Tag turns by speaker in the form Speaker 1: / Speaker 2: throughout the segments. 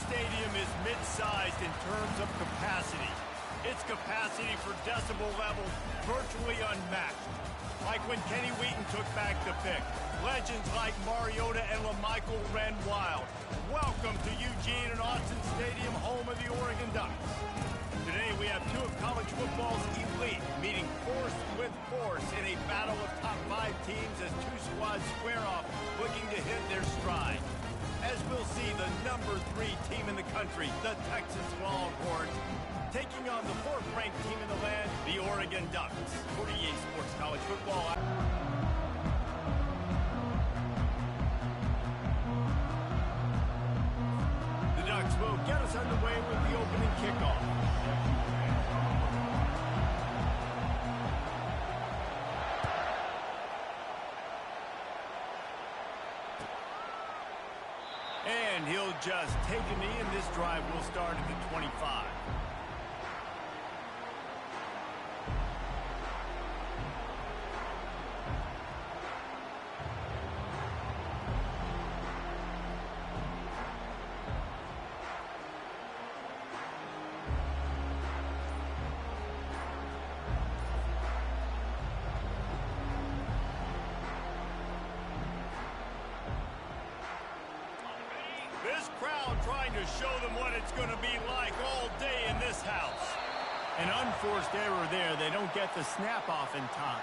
Speaker 1: stadium is mid-sized in terms of capacity. Its capacity for decibel levels virtually unmatched. Like when Kenny Wheaton took back the pick. Legends like Mariota and LaMichael ran wild. Welcome to Eugene and Autzen Stadium, home of the Oregon Ducks. Today we have two of college football's elite meeting force with force in a battle of top 5 teams as two squads square off looking to hit their stride. As we'll see the number 3 team in the country, the Texas Longhorns, taking on the 4th-ranked team in the land, the Oregon Ducks. For EA Sports College Football. The Ducks will get us underway with the opening kickoff. And he'll just take a knee, and this drive will start at the 25. This crowd trying to show them what it's going to be like all day in this house. An unforced error there. They don't get the snap off in time.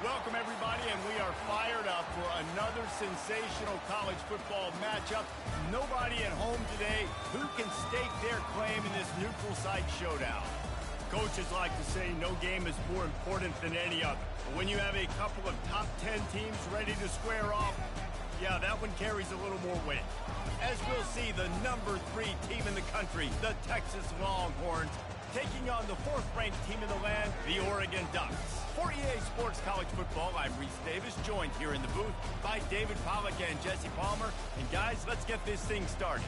Speaker 1: Welcome, everybody, and we are fired up for another sensational college football matchup. Nobody at home today who can stake their claim in this neutral site showdown. Coaches like to say no game is more important than any other. But when you have a couple of top 10 teams ready to square off, yeah, that one carries a little more weight. As we'll see, the number 3 team in the country, the Texas Longhorns, taking on the 4th-ranked team in the land, the Oregon Ducks. For EA Sports College Football, I'm Reese Davis, joined here in the booth by David Pollack and Jesse Palmer. And guys, let's get this thing started.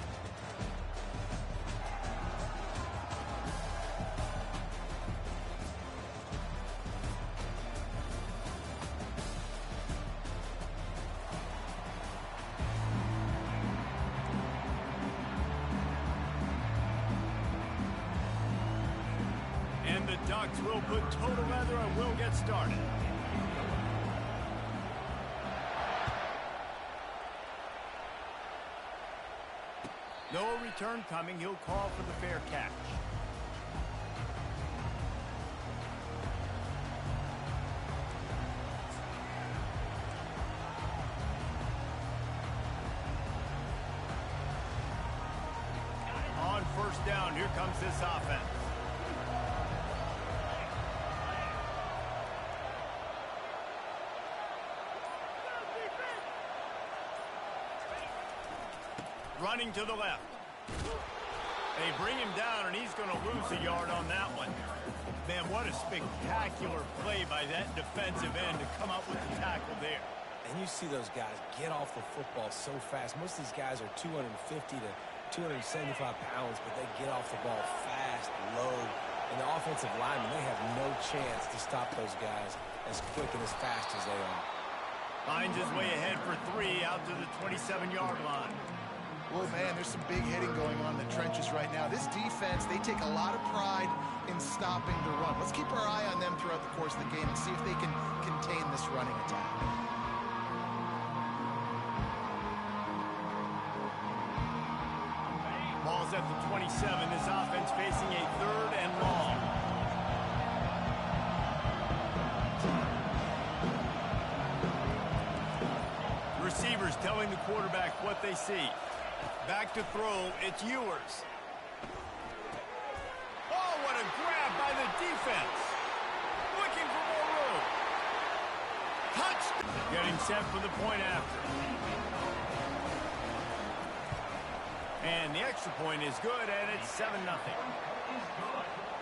Speaker 1: And the Ducks will put total leather and will get started. No return coming. He'll call for the fair catch. On first down, here comes this offense. Running to the left. They bring him down, and he's going to lose a yard on that one. Man, what a spectacular play by that defensive end to come up with the tackle there.
Speaker 2: And you see those guys get off the football so fast. Most of these guys are 250 to 275 pounds, but they get off the ball fast, low. And the offensive linemen, they have no chance to stop those guys as quick and as fast as they are.
Speaker 1: Finds his way ahead for 3 out to the 27-yard line.
Speaker 3: Oh, man, there's some big hitting going on in the trenches right now. This defense, they take a lot of pride in stopping the run. Let's keep our eye on them throughout the course of the game and see if they can contain this running attack.
Speaker 1: Ball's at the 27. This offense facing a 3rd and long. Receivers telling the quarterback what they see. Back to throw, it's Ewers. Oh, what a grab by the defense. Looking for more room. Touchdown. Getting set for the point after. And the extra point is good, and it's 7-0.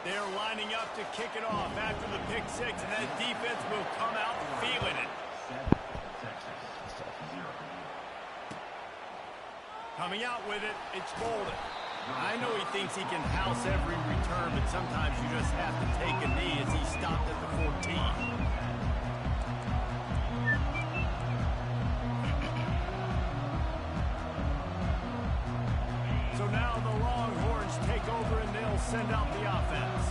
Speaker 1: They're lining up to kick it off after the pick 6, and that defense will come out feeling it. Coming out with it, it's Bolden. I know he thinks he can house every return, but sometimes you just have to take a knee as he stopped at the 14. So now the Longhorns take over and they'll send out the offense.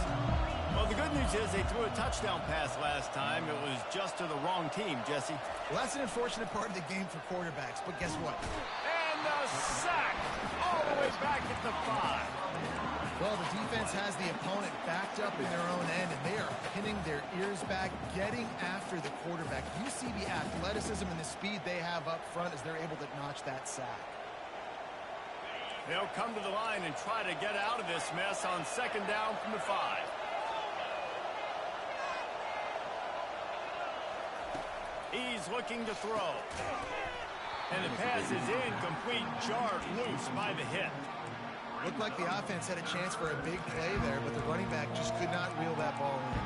Speaker 1: Well, the good news is they threw a touchdown pass last time. It was just to the wrong team, Jesse.
Speaker 3: Well, that's an unfortunate part of the game for quarterbacks, but guess what?
Speaker 1: And the sack all the way back at the 5.
Speaker 3: Well, the defense has the opponent backed up in their own end, and they are pinning their ears back, getting after the quarterback. You see the athleticism and the speed they have up front as they're able to notch that sack.
Speaker 1: They'll come to the line and try to get out of this mess on 2nd down from the 5. He's looking to throw. And the pass is incomplete, jarred loose by the hit.
Speaker 3: Looked like the offense had a chance for a big play there, but the running back just could not reel that ball in.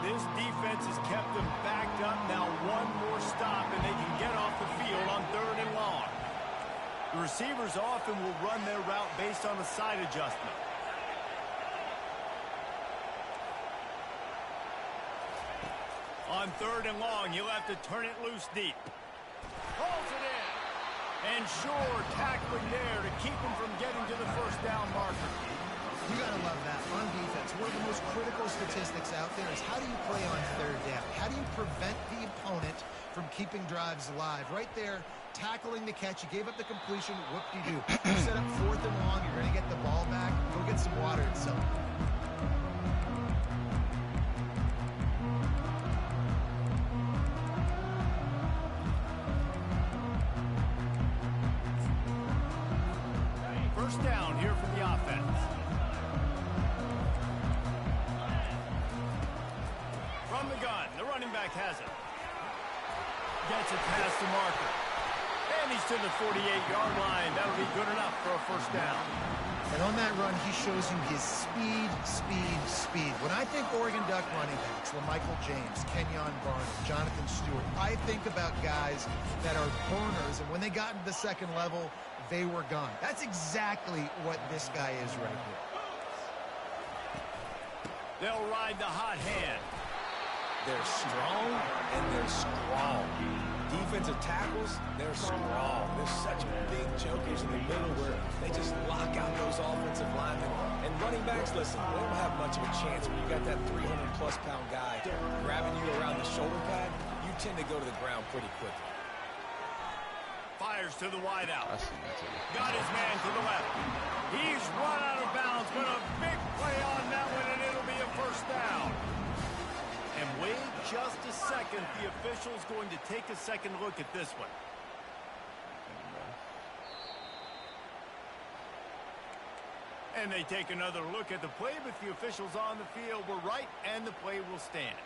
Speaker 1: This defense has kept them backed up. Now one more stop, and they can get off the field on 3rd and long. The receivers often will run their route based on a side adjustment. On 3rd and long, he'll have to turn it loose deep. Holds it in. And Shore tackling there to keep him from getting to the 1st down marker.
Speaker 3: You gotta love that. On defense, one of the most critical statistics out there is how do you play on 3rd down? How do you prevent the opponent from keeping drives alive? Right there, tackling the catch. You gave up the completion. Whoop-de-doo. You set up 4th and long. You're going to get the ball back. Go get some water and so.
Speaker 1: First down here for the offense. From the gun, the running back has it. Gets it past the marker. And he's to the 48-yard line. That'll be good enough for a 1st down.
Speaker 3: And on that run, he shows you his speed, speed, speed. When I think Oregon Duck running backs, LaMichael James, Kenyon Barnum, Jonathan Stewart, I think about guys that are burners, and when they got into the 2nd level, they were gone. That's exactly what this guy is right here.
Speaker 1: They'll ride the hot hand.
Speaker 2: They're strong and they're strong. Defensive tackles, they're strong. There's such big jokers in the middle where they just lock out those offensive linemen. And running backs, listen, they don't have much of a chance when you got that 300-plus pound guy grabbing you around the shoulder pad. You tend to go to the ground pretty quickly.
Speaker 1: Fires to the wideout. Got his man to the left. He's run out of bounds, but a big play on that one, and it'll be a 1st down. And wait just a second. The official's going to take a second look at this one. And they take another look at the play, but the officials on the field were right, and the play will stand.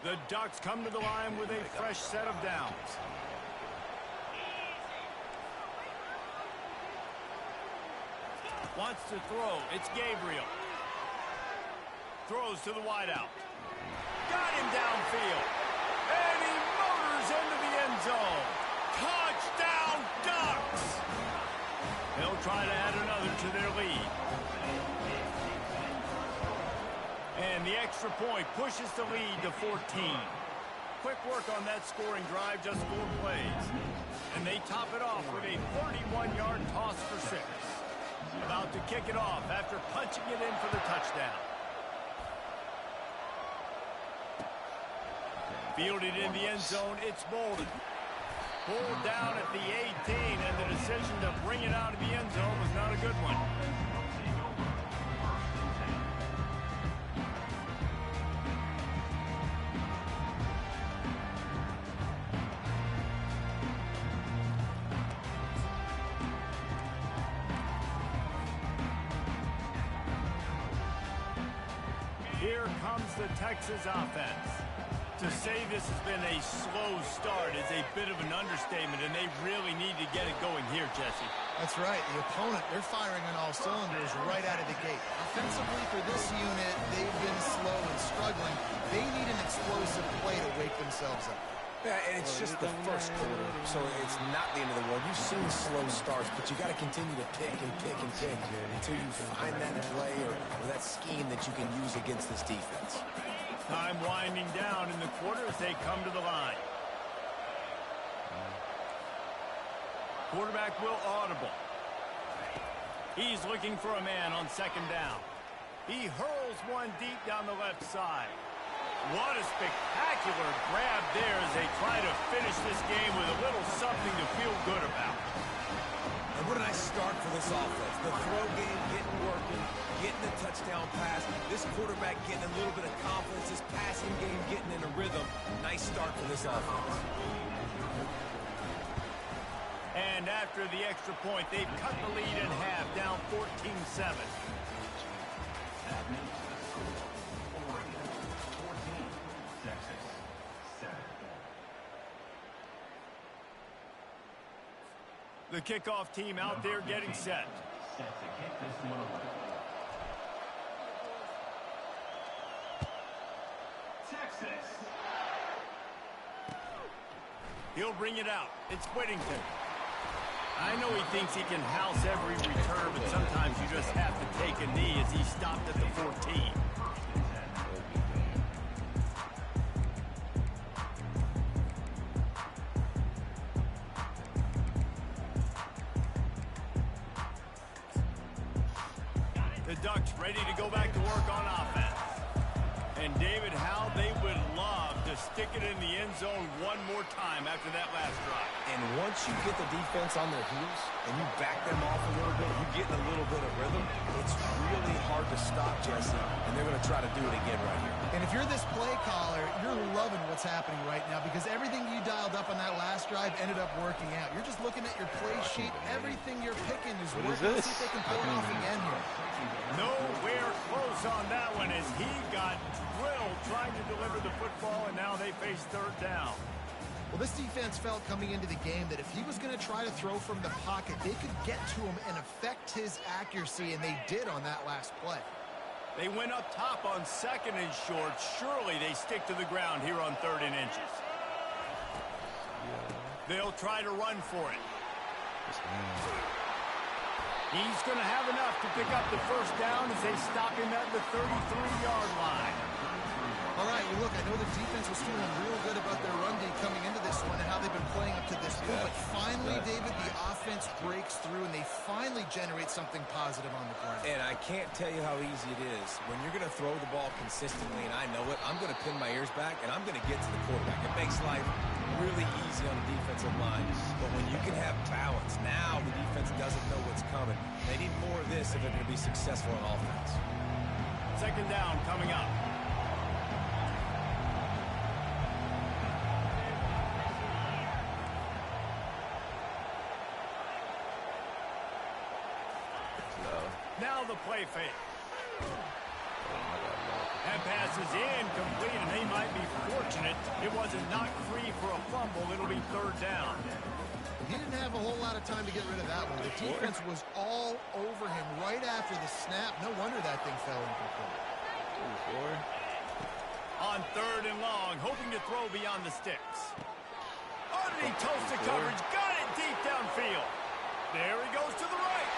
Speaker 1: The Ducks come to the line with a fresh set of downs. Wants to throw. It's Gabriel. Throws to the wideout. Got him downfield. And he motors into the end zone. Touchdown, Ducks! They'll try to add another to their lead. And the extra point pushes the lead to 14. Quick work on that scoring drive, just 4 plays. And they top it off with a 31-yard toss for 6. About to kick it off after punching it in for the touchdown. Fielded in the end zone, it's Bolden. Pulled down at the 18, and the decision to bring it out of the end zone was not a good one. Here comes the Texas offense. To say this has been a slow start is a bit of an understatement, and they really need to get it going here, Jesse.
Speaker 3: That's right. The opponent, they're firing on all cylinders right out of the gate. Offensively for this unit, they've been slow and struggling. They need an explosive play to wake themselves up.
Speaker 2: Yeah, and it's just the first quarter, so it's not the end of the world. You've seen slow starts, but you got to continue to pick and pick and pick until you find that play or that scheme that you can use against this defense.
Speaker 1: Time winding down in the quarter as they come to the line. Quarterback will audible. He's looking for a man on second down. He hurls one deep down the left side. What a spectacular grab there as they try to finish this game with a little something to feel good about.
Speaker 2: And what a nice start for this offense. The throw game getting working, getting the touchdown pass. This quarterback getting a little bit of confidence. This passing game getting in a rhythm. Nice start for this offense.
Speaker 1: And after the extra point, they've cut the lead in half, down 14-7. The kickoff team out there getting set.
Speaker 4: Texas.
Speaker 1: He'll bring it out. It's Whittington. I know he thinks he can house every return, but sometimes you just have to take a knee as he stopped at the 14. The Ducks ready to go back to work on offense. And David, how they would love to stick it in the end zone one more time after that last drive.
Speaker 2: And once you get the defense on their heels and you back them off a little bit, you get in a little bit of rhythm, it's really hard to stop, Jesse, and they're going to try to do it again right here.
Speaker 3: And if you're this play caller, you're loving what's happening right now because everything you dialed up on that last drive ended up working out. You're just looking at your play sheet. Everything you're picking is working. Let's see if they can pull it off again here.
Speaker 1: Nowhere close on that one as he got drilled trying to deliver the football, and now they face third down.
Speaker 3: Well, this defense felt coming into the game that if he was going to try to throw from the pocket, they could get to him and affect his accuracy, and they did on that last play.
Speaker 1: They went up top on second and short. Surely they stick to the ground here on 3rd and inches. They'll try to run for it. He's going to have enough to pick up the first down as they stop him at the 33-yard line.
Speaker 3: All right, well, look, I know the defense was feeling real good about their run D coming into this one and how they've been playing up to this point. But finally, David, the offense breaks through, and they finally generate something positive on the ground.
Speaker 2: And I can't tell you how easy it is. When you're going to throw the ball consistently, and I know it, I'm going to pin my ears back, and I'm going to get to the quarterback. It makes life really easy on the defensive line. But when you can have balance, now the defense doesn't know what's coming. They need more of this if they're going to be successful on offense.
Speaker 1: Second down coming up. Now the play fake. That pass is incomplete, and they might be fortunate it wasn't knocked free for a fumble. It'll be third down.
Speaker 3: He didn't have a whole lot of time to get rid of that one. The defense was all over him right after the snap. No wonder that thing fell incomplete.
Speaker 1: On third and long, hoping to throw beyond the sticks. Underneath toasted coverage, got it deep downfield. There he goes to the right.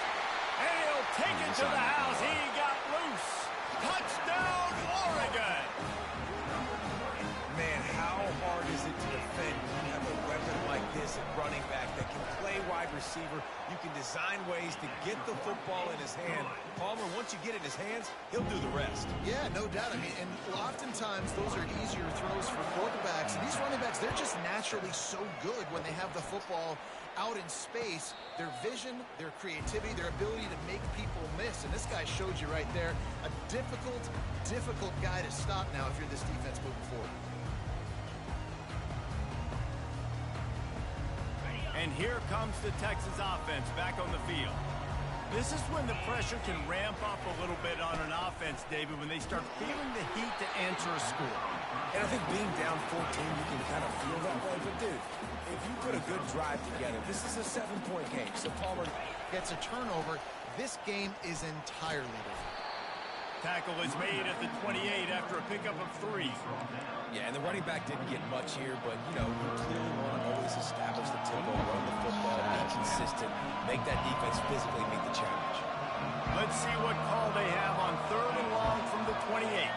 Speaker 1: And he'll take it to the house. He got loose. Touchdown, Oregon.
Speaker 2: Man, how hard is it to defend when you have a weapon like this at running back that can play wide receiver? You can design ways to get the football in his hand. Palmer, once you get it in his hands, he'll do the rest.
Speaker 3: Yeah, no doubt. I mean, and oftentimes those are easier throws for quarterbacks. And these running backs, they're just naturally so good when they have the football out in space. Their vision, their creativity, their ability to make people miss. And this guy showed you right there, a difficult guy to stop now if you're this defense moving forward.
Speaker 1: And here comes the Texas offense back on the field. This is when the pressure can ramp up a little bit on an offense, David, when they start feeling the heat to answer a score.
Speaker 2: And I think being down 14, you can kind of feel that way. But, dude, if you put a good drive together, this is a 7-point game. So Palmer
Speaker 3: gets a turnover. This game is entirely different.
Speaker 1: Tackle is made at the 28 after a pickup of 3.
Speaker 2: Yeah, and the running back didn't get much here, but, you know, you clearly want to always establish the tempo, run the football, be consistent, make that defense physically meet the challenge.
Speaker 1: Let's see what call they have on third and long from the 28.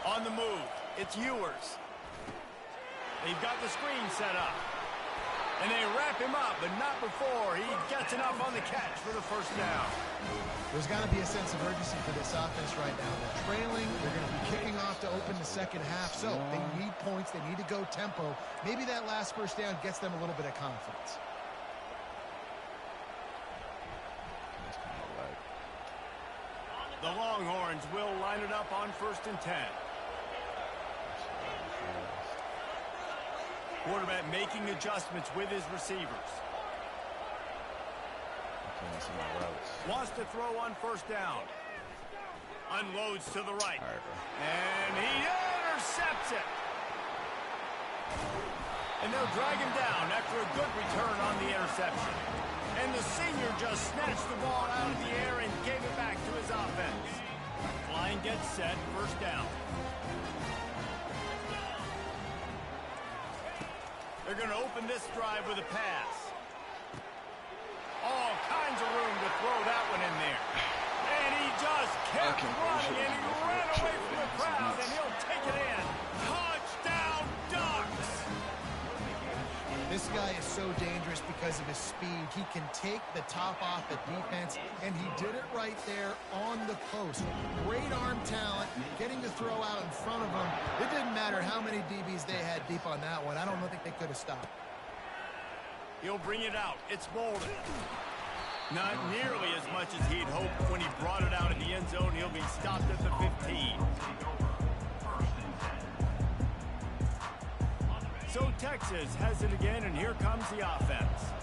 Speaker 1: On the move, it's Ewers. They've got the screen set up. And they wrap him up, but not before he gets enough on the catch for the first down.
Speaker 3: There's got to be a sense of urgency for this offense right now. They're trailing. They're going to be kicking off to open the second half. So they need points. They need to go tempo. Maybe that last first down gets them a little bit of confidence.
Speaker 1: The Longhorns will line it up on 1st and 10. Quarterback making adjustments with his receivers. Wants to throw on 1st down. Unloads to the right. And he intercepts it. And they'll drag him down after a good return on the interception. And the senior just snatched the ball out of the air and gave it back to his offense. Line gets set, 1st down. They're going to open this drive with a pass. All kinds of room to throw that one in there. And he just kept running, and he ran away from the crowd, and he'll take it in. Touchdown, Ducks!
Speaker 3: This guy is so dangerous because of his speed. He can take the top off the defense, and he did it right there on the post. Great arm talent, getting to throw out in front of him. It didn't matter how many DBs they had deep on that one. I don't think they could have stopped.
Speaker 1: He'll bring it out. It's Bolden. Not nearly as much as he'd hoped when he brought it out in the end zone. He'll be stopped at the 15. So Texas has it again, and here comes the offense.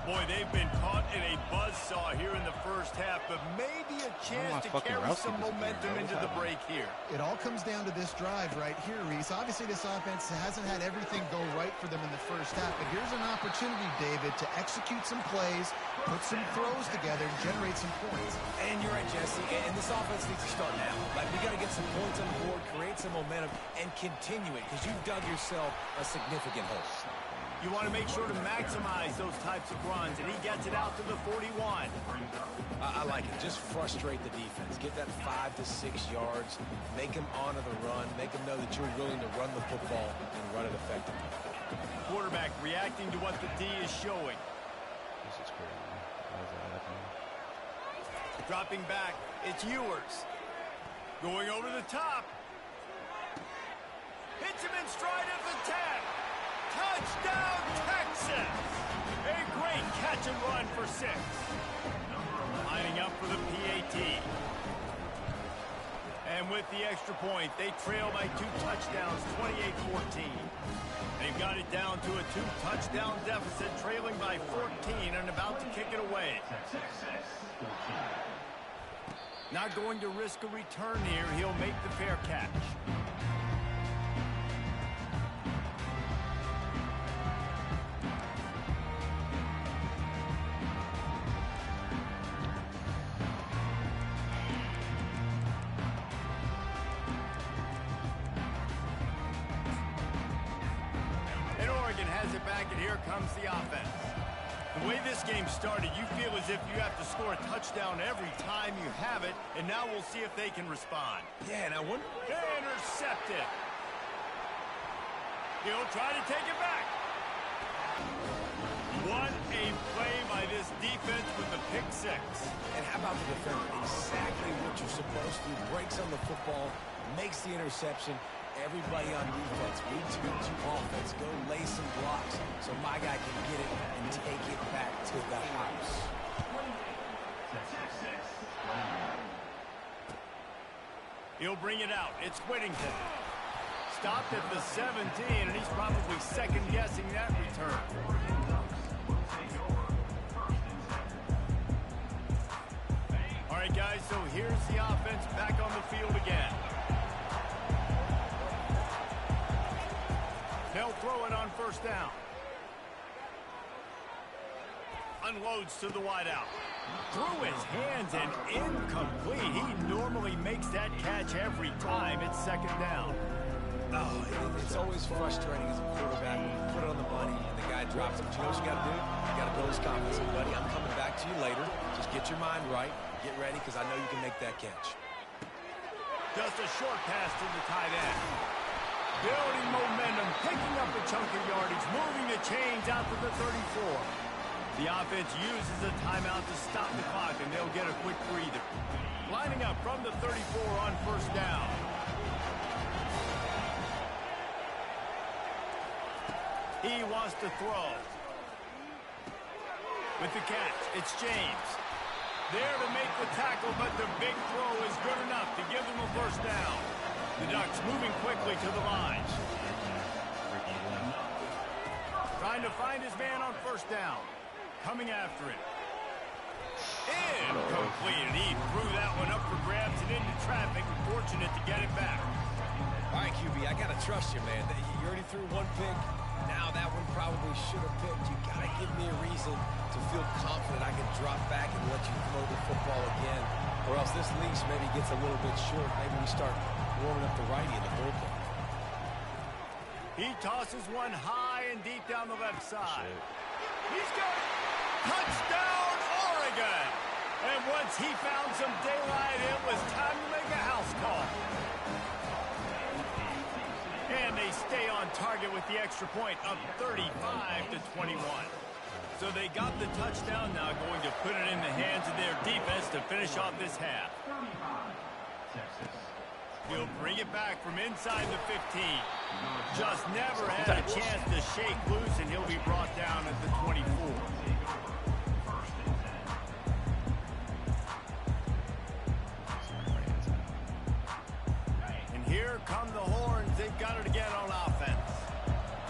Speaker 1: Boy, they've been caught in a buzzsaw here in the first half, but maybe a chance to carry some momentum into the break here.
Speaker 3: It all comes down to this drive right here, Reese. Obviously, this offense hasn't had everything go right for them in the first half, but here's an opportunity, David, to execute some plays, put some throws together, and generate some points.
Speaker 2: And you're right, Jesse, and this offense needs to start now. Like, we got to get some points on the board, create some momentum, and continue it, because you've dug yourself a significant hole.
Speaker 1: You want to make sure to maximize those types of runs, and he gets it out to the 41.
Speaker 2: I like it. Just frustrate the defense. Get that 5 to 6 yards. Make them honor the run. Make them know that you're willing to run the football and run it effectively.
Speaker 1: Quarterback reacting to what the D is showing.
Speaker 4: This is crazy. Why is that happening?
Speaker 1: Dropping back, it's Ewers. Going over the top. Hits him in stride at the 10. Touchdown, Texas! A great catch and run for 6. Lining up for the PAT. And with the extra point, they trail by 2 touchdowns, 28-14. They've got it down to a 2-touchdown deficit, trailing by 14 and about to kick it away. Not going to risk a return here. He'll make the fair catch. And Oregon has it back, and here comes the offense. The way this game started, you feel as if you have to score a touchdown every time you have it, and now we'll see if they can respond.
Speaker 2: Yeah, and I wonder...
Speaker 1: Intercepted. He'll try to take it back. What a play by this defense with the pick six.
Speaker 2: And how about the defender? Exactly what you're supposed to do. Breaks on the football, makes the interception. Everybody on defense, we turn to offense. Go lay some blocks so my guy can get it and take it back to the house.
Speaker 1: He'll bring it out. It's Whittington. Stopped at the 17, and he's probably second-guessing that return. All right, guys, so here's the offense back on the field again. They'll throw it on first down. Unloads to the wideout. Through his hands and incomplete. He normally makes that catch every time. It's second down.
Speaker 2: Oh, it's always frustrating as a quarterback when you put it on the money and the guy drops it. But you know what you got to do? You got to build his confidence. Buddy, I'm coming back to you later. Just get your mind right. Get ready, because I know you can make that catch.
Speaker 1: Just a short pass to the tight end. Building momentum, picking up a chunk of yardage, moving the chains out to the 34. The offense uses a timeout to stop the clock, and they'll get a quick breather. Lining up from the 34 on first down. He wants to throw. With the catch, it's James. There to make the tackle, but the big throw is good enough to give them a first down. The Ducks moving quickly to the line. Trying to find his man on first down. Coming after it. Incomplete, and he threw that one up for grabs and into traffic. Fortunate to get it back.
Speaker 2: All right, QB, I got to trust you, man. You already threw one pick. Now that one probably should have picked. You got to give me a reason to feel confident I can drop back and let you throw the football again. Or else this leash maybe gets a little bit short. Maybe we start warming up the righty in the bullpen.
Speaker 1: He tosses one high and deep down the left side. He's got it. Touchdown, Oregon! And once he found some daylight, it was time to make a house call. And they stay on target with the extra point, up 35-21. So they got the touchdown, now going to put it in the hands of their defense to finish off this half. He'll bring it back from inside the 15. Just never had a chance to shake loose, and he'll be brought down at the 24. And here come the horns. They've got it again on offense.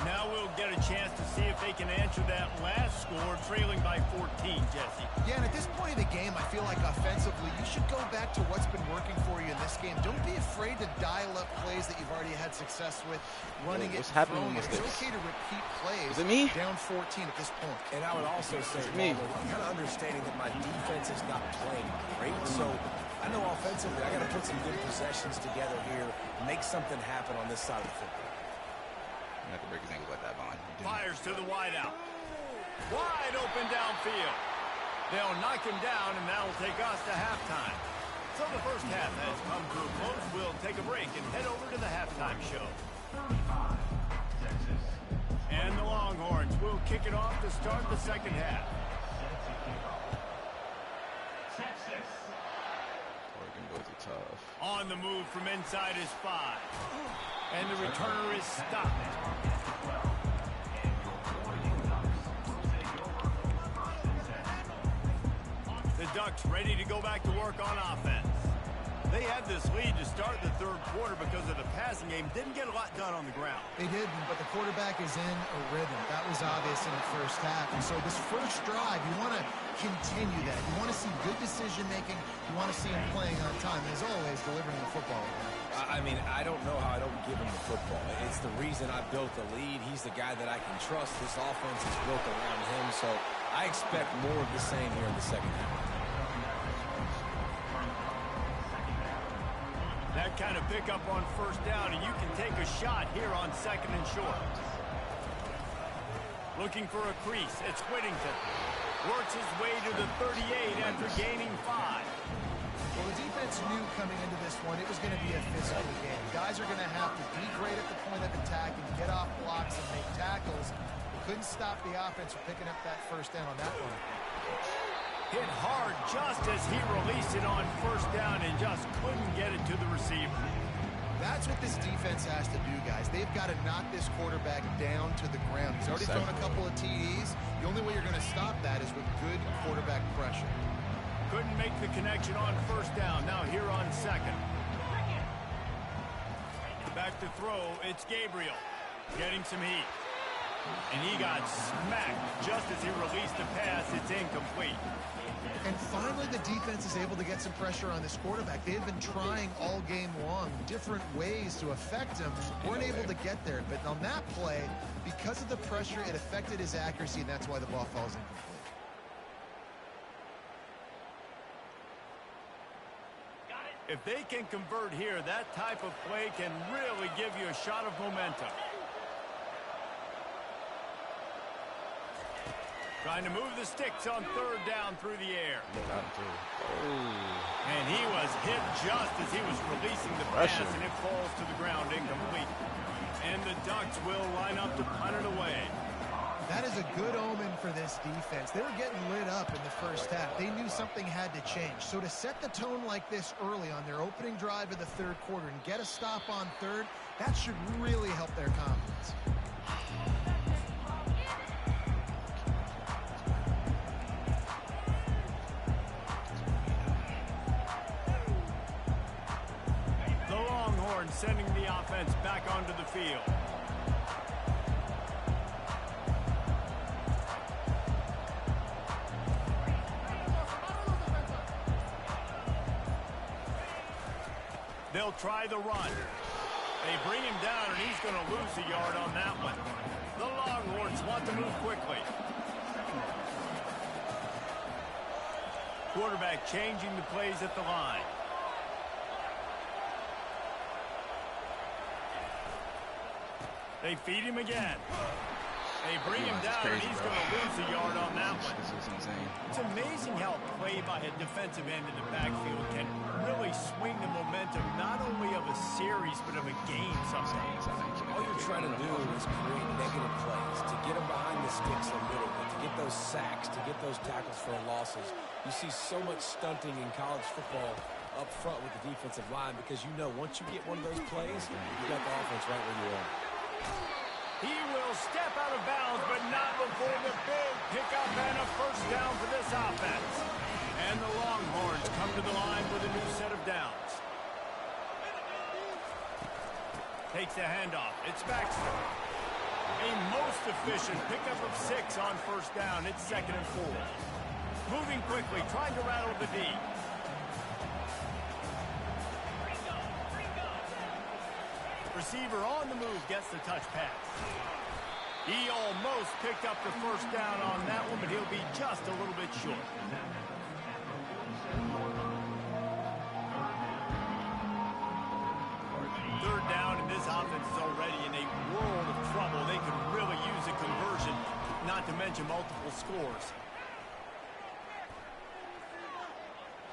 Speaker 1: Now we'll get a chance to see if they can answer that last score, trailing by 14, Jesse.
Speaker 3: Yeah, and at this point of the game, I feel like offensively, you should go back to what's been working for you in this game. Don't be afraid to dial up plays that you've already had success with, running it, throwing it. It's okay to repeat plays.
Speaker 4: Is it me?
Speaker 3: Down 14 at this point.
Speaker 2: And I would also say, I'm kind of understanding that my defense is not playing great, so I know offensively I got to put some good possessions together here, make something happen on this side of the football.
Speaker 4: I'm not gonna break his ankle like that, Vaughn.
Speaker 1: Fires to the wideout. Wide open downfield. They'll knock him down, and that'll take us to halftime. So the first half has come to a close. We'll take a break and head over to the halftime show. And the Longhorns will kick it off to start the second half.
Speaker 4: Oregon boys are tough.
Speaker 1: On the move from inside his 5. And the returner is stopped. The Ducks ready to go back to work on offense. They had this lead to start the third quarter because of the passing game. Didn't get a lot done on the ground.
Speaker 3: They didn't, but the quarterback is in a rhythm. That was obvious in the first half. And so this first drive, you want to continue that. You want to see good decision-making. You want to see him playing on time. And as always, delivering the football.
Speaker 2: I mean, I don't know how I don't give him the football. It's the reason I built the lead. He's the guy that I can trust. This offense is built around him, so I expect more of the same here in the second half.
Speaker 1: That kind of pickup on first down, and you can take a shot here on second and short. Looking for a crease. It's Whittington. Works his way to the 38 after gaining 5.
Speaker 3: Well, the defense knew coming into this one it was going to be a physical game. Guys are going to have to be great at the point of attack and get off blocks and make tackles. They couldn't stop the offense from picking up that first down on that one.
Speaker 1: Hit hard just as he released it on first down and just couldn't get it to the receiver.
Speaker 3: That's what this defense has to do, guys. They've got to knock this quarterback down to the ground. He's already thrown a couple of TDs. The only way you're going to stop that is with good quarterback pressure.
Speaker 1: Couldn't make the connection on first down. Now here on second. Back to throw. It's Gabriel. Getting some heat. And he got smacked just as he released the pass. It's incomplete.
Speaker 3: And finally, the defense is able to get some pressure on this quarterback. They've been trying all game long different ways to affect him. Weren't able to get there. But on that play, because of the pressure, it affected his accuracy, and that's why the ball falls incomplete.
Speaker 1: If they can convert here, that type of play can really give you a shot of momentum. Trying to move the sticks on third down through the air. And he was hit just as he was releasing the pass, and it falls to the ground incomplete. And the Ducks will line up to punt it away.
Speaker 3: That is a good omen for this defense. They were getting lit up in the first half. They knew something had to change. So to set the tone like this early on their opening drive of the third quarter and get a stop on third, that should really help their confidence.
Speaker 1: The Longhorns sending the offense back onto the field. They'll try the run. They bring him down, and he's going to lose a yard on that one. The Longhorns want to move quickly. Quarterback changing the plays at the line. They feed him again. They bring him down, and he's going to lose a yard on that one.
Speaker 4: This is insane.
Speaker 1: It's amazing how a play by a defensive end in the backfield can really swing the momentum not only of a series but of a game sometimes.
Speaker 2: All you're trying to do is create negative plays, to get them behind the sticks a little bit, to get those sacks, to get those tackles for losses. You see so much stunting in college football up front with the defensive line because you know once you get one of those plays, you got the offense right where you are.
Speaker 1: He will step out of bounds, but not before the big pickup and a first down for this offense. And the Longhorns come to the line with a new set of downs. Takes the handoff. It's Baxter. A most efficient pickup of 6 on first down. It's 2nd and 4. Moving quickly, trying to rattle the D. Receiver on the move gets the touch pass. He almost picked up the first down on that one, but he'll be just a little bit short. Third down, and this offense is already in a world of trouble. They could really use a conversion, not to mention multiple scores.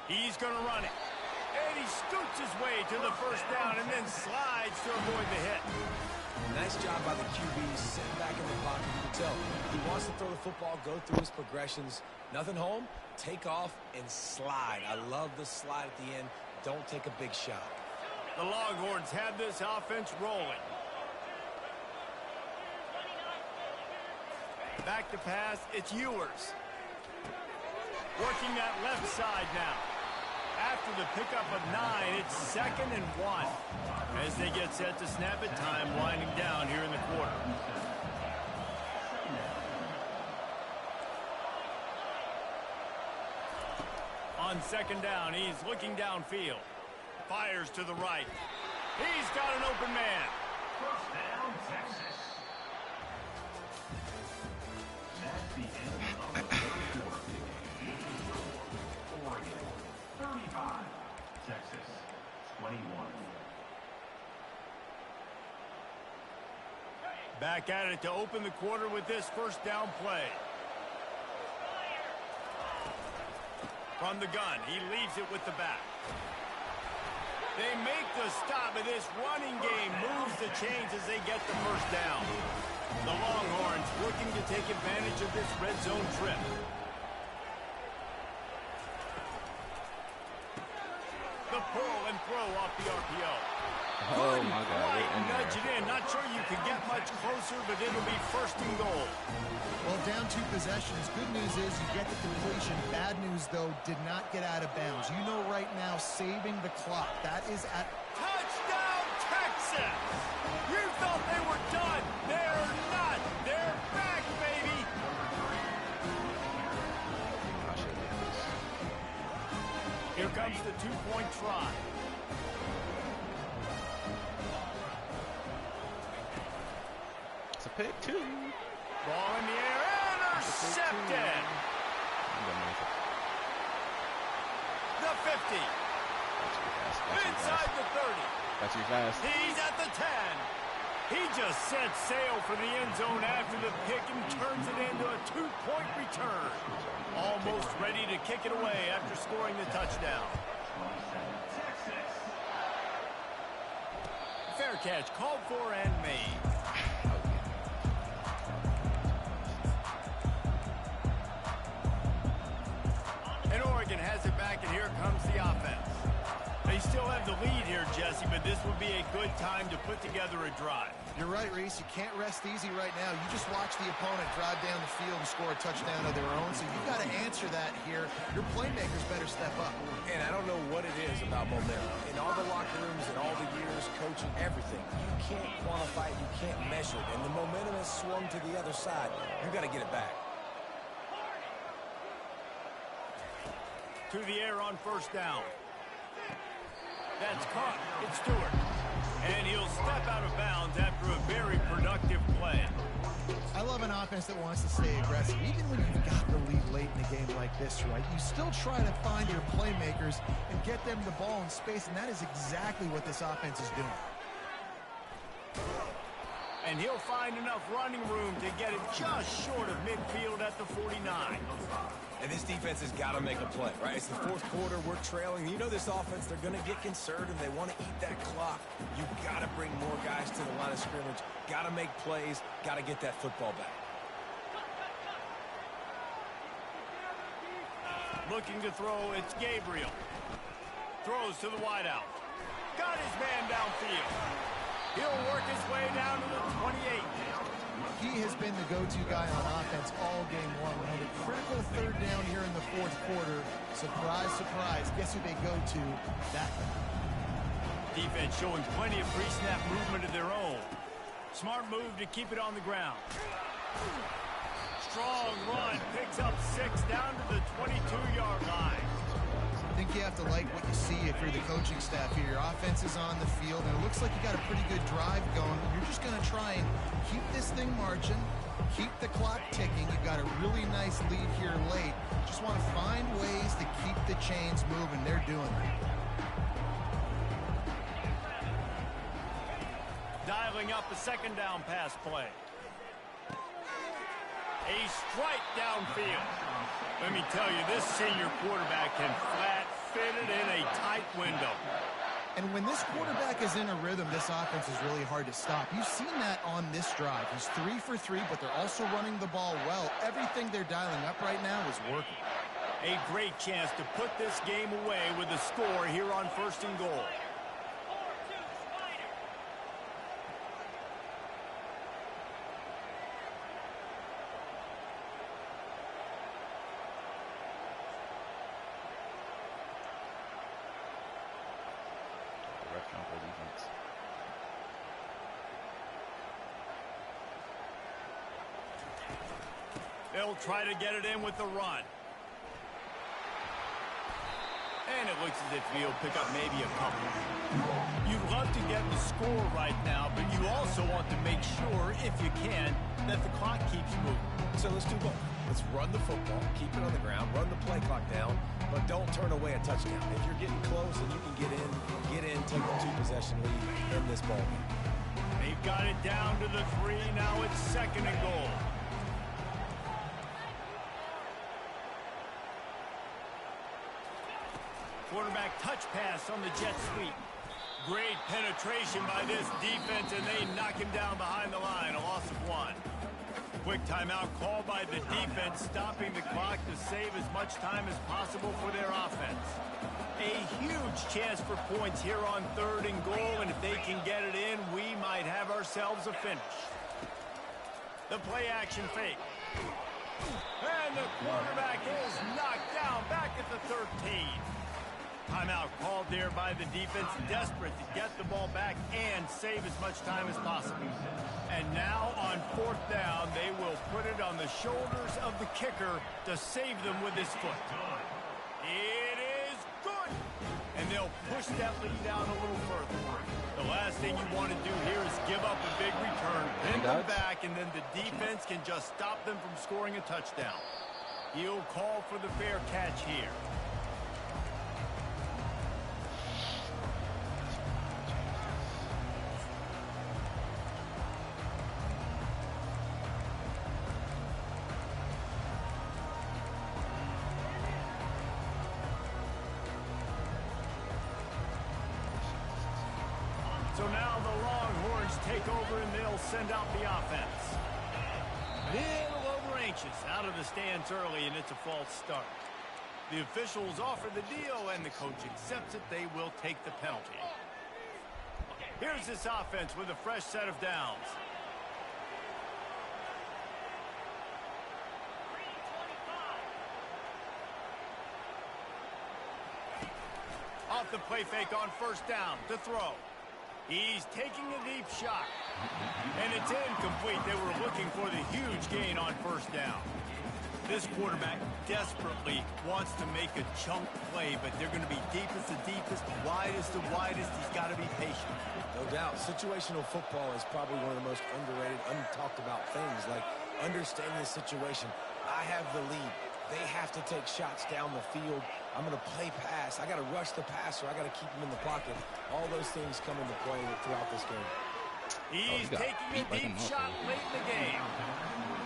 Speaker 1: He's going to run it. And he scoots his way to the first down and then slides to avoid the hit.
Speaker 2: Nice job by the QB, sitting back in the pocket. You can tell he wants to throw the football, go through his progressions. Nothing home, take off and slide. I love the slide at the end. Don't take a big shot.
Speaker 1: The Longhorns have this offense rolling. Back to pass, it's Ewers. Working that left side now. After the pickup of 9, it's 2nd and 1. As they get set to snap it, time winding down here in the quarter. On 2nd down, he's looking downfield. Fires to the right. He's got an open man.
Speaker 5: First down, Texas. That's the end of the third quarter. Oregon, 35. Texas, 21.
Speaker 1: Back at it to open the quarter with this first down play. From the gun, he leaves it with the back. They make the stop, and this running game moves the chains as they get the first down. The Longhorns looking to take advantage of this red zone trip. The pull and throw off the RPO.
Speaker 4: Oh, my God.
Speaker 1: Right, nudge it in. Not sure you could get much closer, but it'll be 1st and goal.
Speaker 3: Well, down 2 possessions. Good news is you get the completion. Bad news, though, did not get out of bounds. You know right now, saving the clock. That is at...
Speaker 1: Touchdown, Texas! You thought they were done. They're not. They're back, baby. Here comes the 2-point try.
Speaker 4: It's a pick, too.
Speaker 1: Ball in the air, intercepted. The 50. Inside the 30.
Speaker 4: That's too fast.
Speaker 1: He's at the 10. He just set sail for the end zone after the pick and turns it into a 2-point return. Almost ready to kick it away after scoring the touchdown. Fair catch called for and made. And Oregon has it back, and here comes the offense. They still have the lead here, Jesse, but this would be a good time to put together a drive.
Speaker 3: You're right, Reese. You can't rest easy right now. You just watch the opponent drive down the field and score a touchdown of their own, so you've got to answer that here. Your playmakers better step up.
Speaker 2: And I don't know what it is about momentum. In all the locker rooms and all the years, coaching, everything, you can't quantify it, you can't measure it. And the momentum has swung to the other side. You got to get it back.
Speaker 1: To the air on 1st down. That's caught. It's Stewart. And he'll step out of bounds after a very productive play.
Speaker 3: I love an offense that wants to stay aggressive. Even when you've got the lead late in a game like this, right, you still try to find your playmakers and get them the ball in space, and that is exactly what this offense is doing.
Speaker 1: And he'll find enough running room to get it just short of midfield at the 49.
Speaker 2: And this defense has got to make a play, right? It's the 4th quarter. We're trailing. You know this offense, they're going to get conservative. They want to eat that clock. You've got to bring more guys to the line of scrimmage. Got to make plays. Got to get that football back.
Speaker 1: Looking to throw, it's Gabriel. Throws to the wideout. Got his man downfield. He'll work his way down to the 28.
Speaker 3: He has been the go-to guy on offense all game long. We had a critical 3rd down here in the 4th quarter. Surprise, surprise. Guess who they go to? That guy.
Speaker 1: Defense showing plenty of pre-snap movement of their own. Smart move to keep it on the ground. Strong run. Picks up 6 down to the 22-yard line.
Speaker 3: I think you have to like what you see if you're the coaching staff here. Your offense is on the field, and it looks like you got a pretty good drive going. You're just going to try and keep this thing marching, keep the clock ticking. You've got a really nice lead here late. Just want to find ways to keep the chains moving. They're doing it.
Speaker 1: Dialing up a 2nd down pass play. A strike downfield. Let me tell you, this senior quarterback can flat fit it in a tight window.
Speaker 3: And when this quarterback is in a rhythm, this offense is really hard to stop. You've seen that on this drive. He's 3 for 3, but they're also running the ball well. Everything they're dialing up right now is working.
Speaker 1: A great chance to put this game away with a score here on 1st and goal. They'll try to get it in with the run. And it looks as if he'll pick up maybe a couple. You'd love to get the score right now, but you also want to make sure, if you can, that the clock keeps moving.
Speaker 2: So let's do both. Let's run the football, keep it on the ground, run the play clock down, but don't turn away a touchdown. If you're getting close and you can get in, take a 2-possession lead in this ball game.
Speaker 1: They've got it down to the 3. Now it's 2nd and goal. Quarterback touch pass on the jet sweep. Great penetration by this defense, and they knock him down behind the line, a loss of 1. Quick timeout called by the defense, stopping the clock to save as much time as possible for their offense. A huge chance for points here on 3rd and goal, and if they can get it in, we might have ourselves a finish. The play action fake. And the quarterback is knocked down back at the 13. Timeout called there by the defense, desperate to get the ball back and save as much time as possible. And now on 4th down, they will put it on the shoulders of the kicker to save them with his foot. It is good! And they'll push that lead out a little further. The last thing you want to do here is give up a big return, pin them back, and then the defense can just stop them from scoring a touchdown. He'll call for the fair catch here. So now the Longhorns take over and they'll send out the offense. A little over anxious out of the stands early, and it's a false start. The officials offer the deal and the coach accepts it. They will take the penalty. Here's this offense with a fresh set of downs. Off the play fake on 1st down to throw. He's taking a deep shot. And it's incomplete. They were looking for the huge gain on 1st down. This quarterback desperately wants to make a chunk play, but they're going to be deepest to deepest, widest to widest. He's got to be patient.
Speaker 2: No doubt. Situational football is probably one of the most underrated, untalked about things, like understanding the situation. I have the lead. They have to take shots down the field. I'm going to play pass. I got to rush the passer. I got to keep him in the pocket. All those things come into play throughout this game.
Speaker 1: He's taking a deep shot late in the game.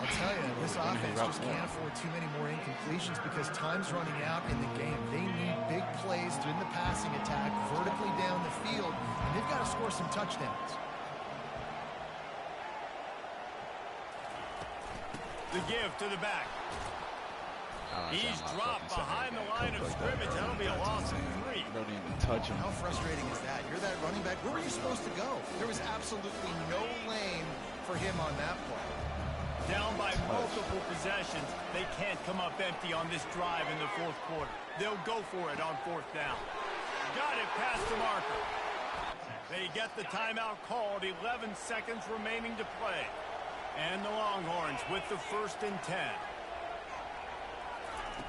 Speaker 3: I'll tell you, this offense just can't afford too many more incompletions because time's running out in the game. They need big plays in the passing attack, vertically down the field, and they've got to score some touchdowns.
Speaker 1: The give to the back. He's dropped behind the line of scrimmage. That'll be a loss of 3.
Speaker 4: Don't even touch him.
Speaker 3: How frustrating is that? You're that running back. Where were you supposed to go? There was absolutely no lane for him on that play.
Speaker 1: Down by multiple possessions, they can't come up empty on this drive in the 4th quarter. They'll go for it on 4th down. Got it past the marker. They get the timeout called. 11 seconds remaining to play. And the Longhorns with the 1st and 10.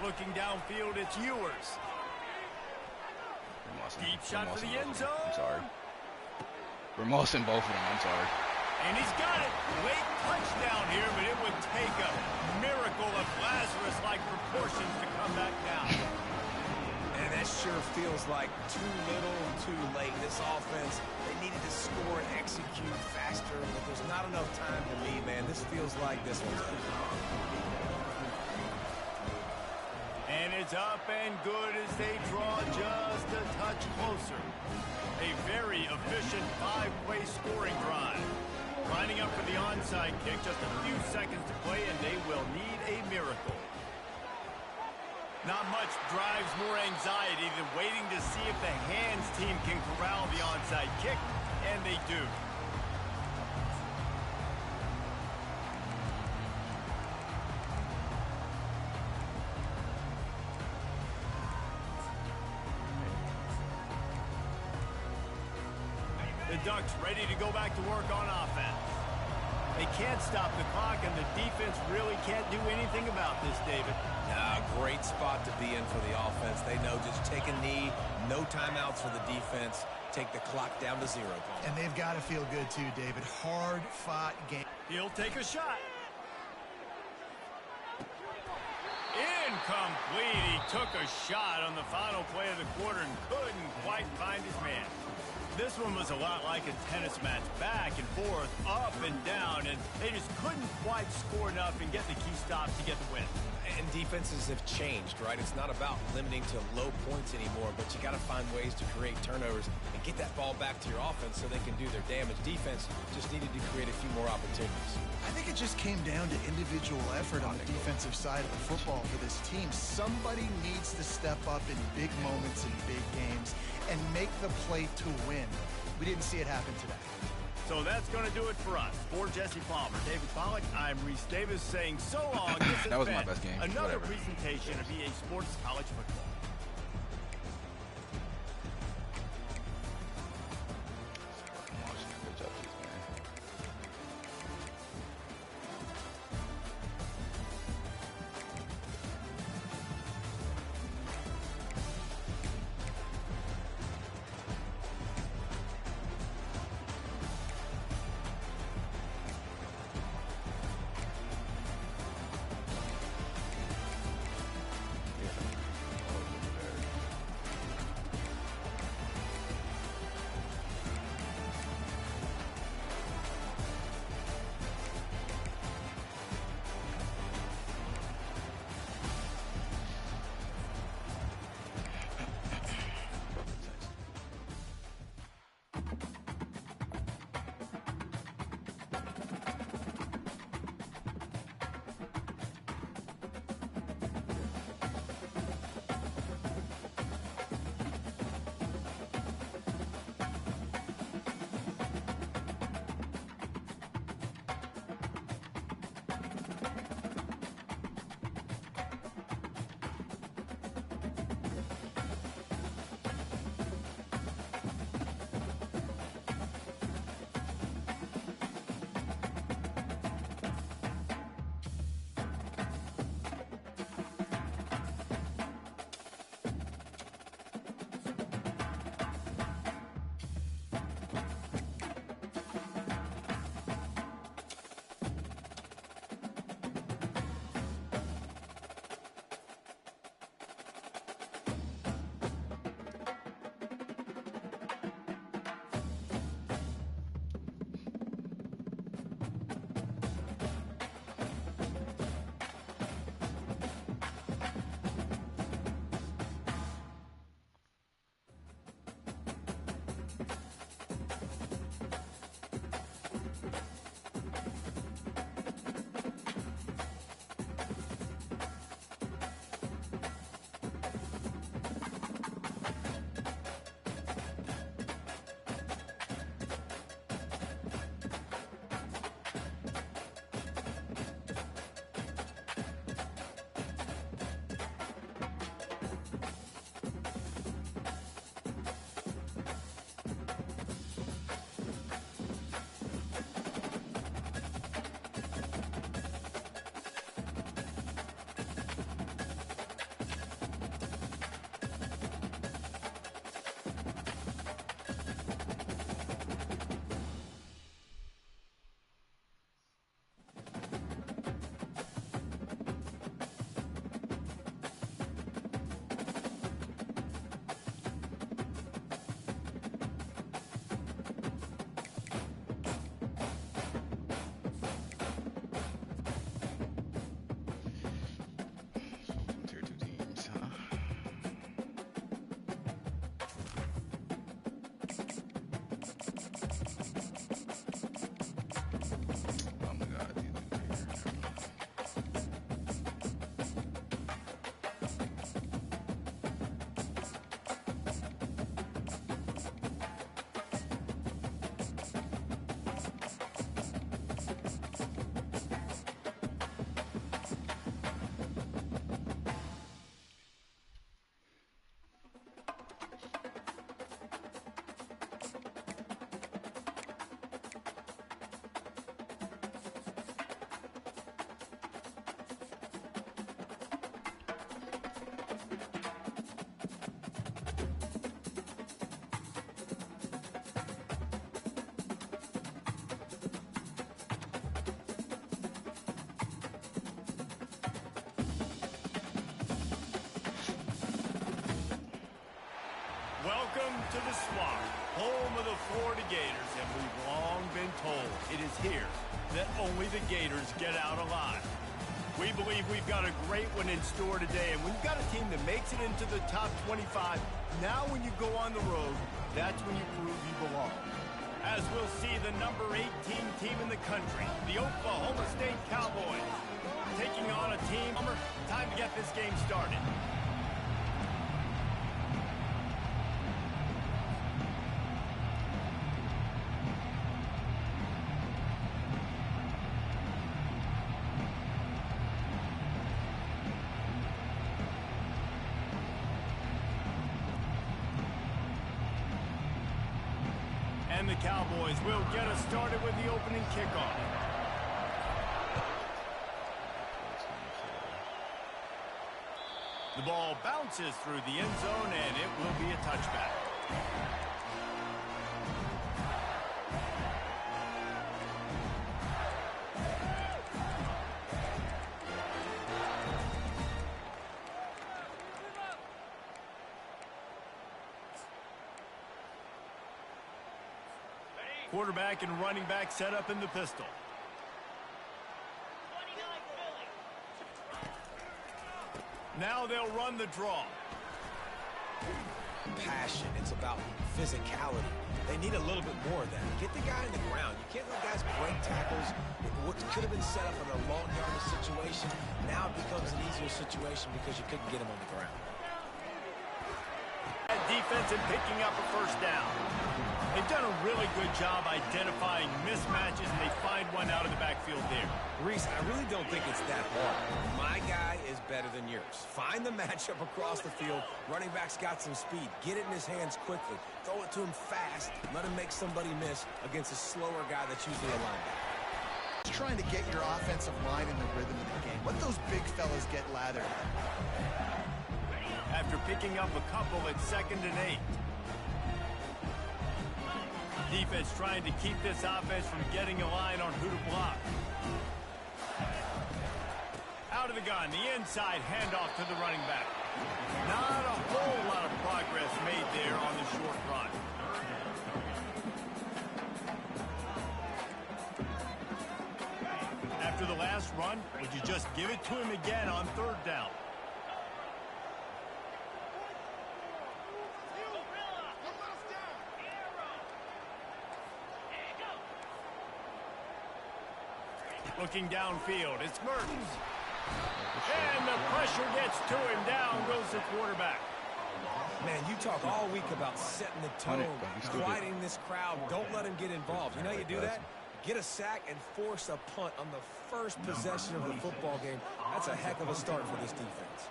Speaker 1: Looking downfield, it's Ewers. Deep shot for the end zone.
Speaker 4: I'm sorry. We're mossing both of them. I'm sorry.
Speaker 1: And he's got it. Late touchdown here, but it would take a miracle of Lazarus-like proportions to come back down.
Speaker 2: And that sure feels like too little, too late. This offense, they needed to score and execute faster, but there's not enough time to me, man. This feels like this one's
Speaker 1: And it's up and good as they draw just a touch closer. A very efficient 5-play scoring drive. Lining up for the onside kick, just a few seconds to play, and they will need a miracle. Not much drives more anxiety than waiting to see if the hands team can corral the onside kick, and they do. The Ducks ready to go back to work on offense. They can't stop the clock, and the defense really can't do anything about this, David.
Speaker 2: Great spot to be in for the offense. They know just take a knee, no timeouts for the defense, take the clock down to 0.
Speaker 3: And they've got to feel good too, David. Hard-fought game.
Speaker 1: He'll take a shot. Incomplete. He took a shot on the final play of the quarter and couldn't quite find his man. This one was a lot like a tennis match, back and forth, up and down, and they just couldn't quite score enough and get the key stop to get the win.
Speaker 2: And defenses have changed, right? It's not about limiting to low points anymore, but you got to find ways to create turnovers and get that ball back to your offense so they can do their damage. Defense just needed to create a few more opportunities.
Speaker 3: I think it just came down to individual effort on the defensive side of the football for this team. Somebody needs to step up in big moments in big games and make the play to win. We didn't see it happen today.
Speaker 1: So that's going to do it for us. For Jesse Palmer, David Pollack, I'm Reese Davis saying so long.
Speaker 4: That was my best game.
Speaker 1: Another
Speaker 4: Whatever.
Speaker 1: presentation of EA Sports College Football.
Speaker 4: Good job, man.
Speaker 1: to the Swamp, home of the Florida Gators, and we've long been told it is here that only the Gators get out alive. We believe we've got a great one in store today, and when you've got a team that makes it into the top 25, now when you go on the road, that's when you prove you belong. As we'll see the number 18 team in the country, the Oklahoma State Cowboys, taking on a team. Time to get this game started. And the Cowboys will get us started with the opening kickoff. The ball bounces through the end zone, and it will be a touchback. Quarterback and running back set up in the pistol. Now they'll run the draw.
Speaker 2: Passion. It's about physicality. They need a little bit more of that. Get the guy in the ground. You can't let guys break tackles. What could have been set up in a long yardage situation, now it becomes an easier situation because you couldn't get him on the ground.
Speaker 1: Defense and picking up a first down. They've done a really good job identifying mismatches, and they find one out of the backfield there.
Speaker 2: Reese, I really don't think it's that hard. My guy is better than yours. Find the matchup across the field. Running back's got some speed. Get it in his hands quickly. Throw it to him fast. Let him make somebody miss against a slower guy that's usually a linebacker.
Speaker 3: Just trying to get your offensive line in the rhythm of the game. Let those big fellas get lathered.
Speaker 1: After picking up a couple, it's 2nd and 8. Defense trying to keep this offense from getting a line on who to block. Out of the gun, the inside handoff to the running back. Not a whole lot of progress made there on the short run. After the last run, would you just give it to him again on 3rd down? Looking downfield, it's Mertens. And the pressure gets to him. Down goes the quarterback.
Speaker 2: Man, you talk all week about setting the tone, quieting this crowd. Don't let him get involved. You know how you do that? Get a sack and force a punt on the first possession of the football game. That's a heck of a start for this defense.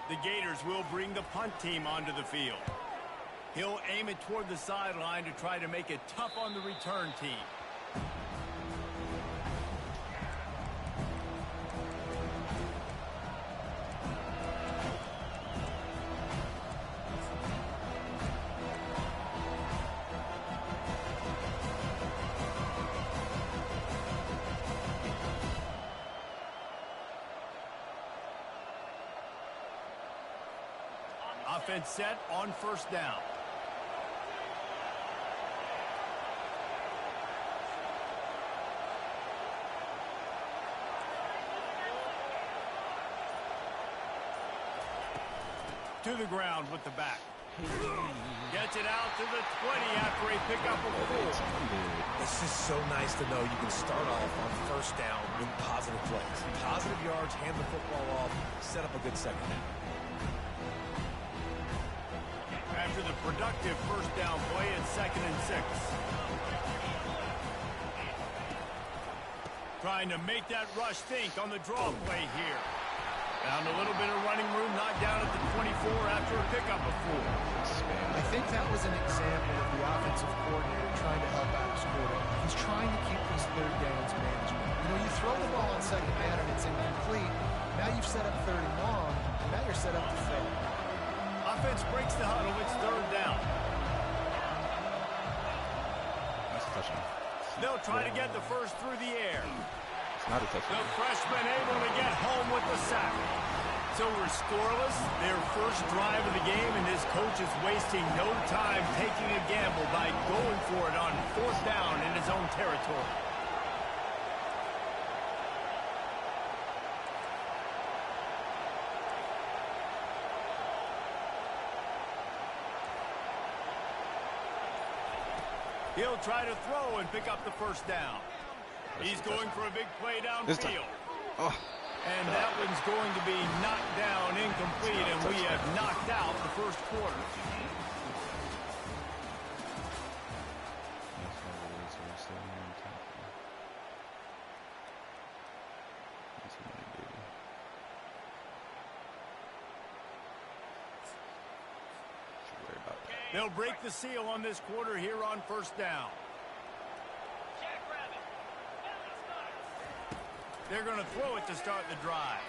Speaker 1: The Gators will bring the punt team onto the field. He'll aim it toward the sideline to try to make it tough on the return team. Offense set on 1st down. To the ground with the back. Gets it out to the 20 after a pickup of 4.
Speaker 2: It's just so nice to know you can start off on 1st down with positive plays. Positive yards, hand the football off, set up a good 2nd down.
Speaker 1: After the productive 1st down play, it's 2nd and 6. Trying to make that rush think on the draw play here. Found a little bit of running room, knocked down at the 24 after a pickup of 4.
Speaker 3: I think that was an example of the offensive coordinator trying to help out his quarterback. He's trying to keep these 3rd downs manageable. You know, you throw the ball on 2nd down and it's incomplete. Now you've set up 3rd and long. Now you're set up to fail.
Speaker 1: Offense breaks the huddle. It's 3rd down.
Speaker 4: That's a touchdown.
Speaker 1: They'll try to get the first through the air.
Speaker 4: It's not a touchdown.
Speaker 1: The freshman able to get home with the sack. So we're scoreless, their first drive of the game, and this coach is wasting no time taking a gamble by going for it on 4th down in his own territory. He'll try to throw and pick up the first down. He's going for a big play downfield.
Speaker 4: Oh.
Speaker 1: And that one's going to be knocked down incomplete, and we have knocked out the first quarter. They'll break the seal on this quarter here on 1st down. They're going to throw it to start the drive.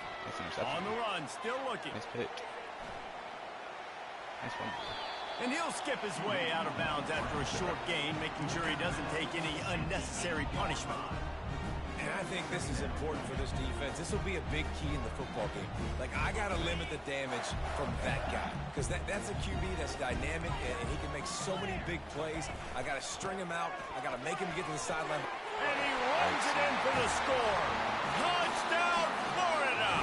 Speaker 1: On the run, still looking.
Speaker 4: Nice pick. Nice one.
Speaker 1: And he'll skip his way out of bounds after a short gain, making sure he doesn't take any unnecessary punishment.
Speaker 2: And I think this is important for this defense. This will be a big key in the football game. Like, I got to limit the damage from that guy. Because that's a QB that's dynamic, and he can make so many big plays. I got to string him out. I got to make him get to the sideline.
Speaker 1: And he runs it in for the score. Touchdown, Florida!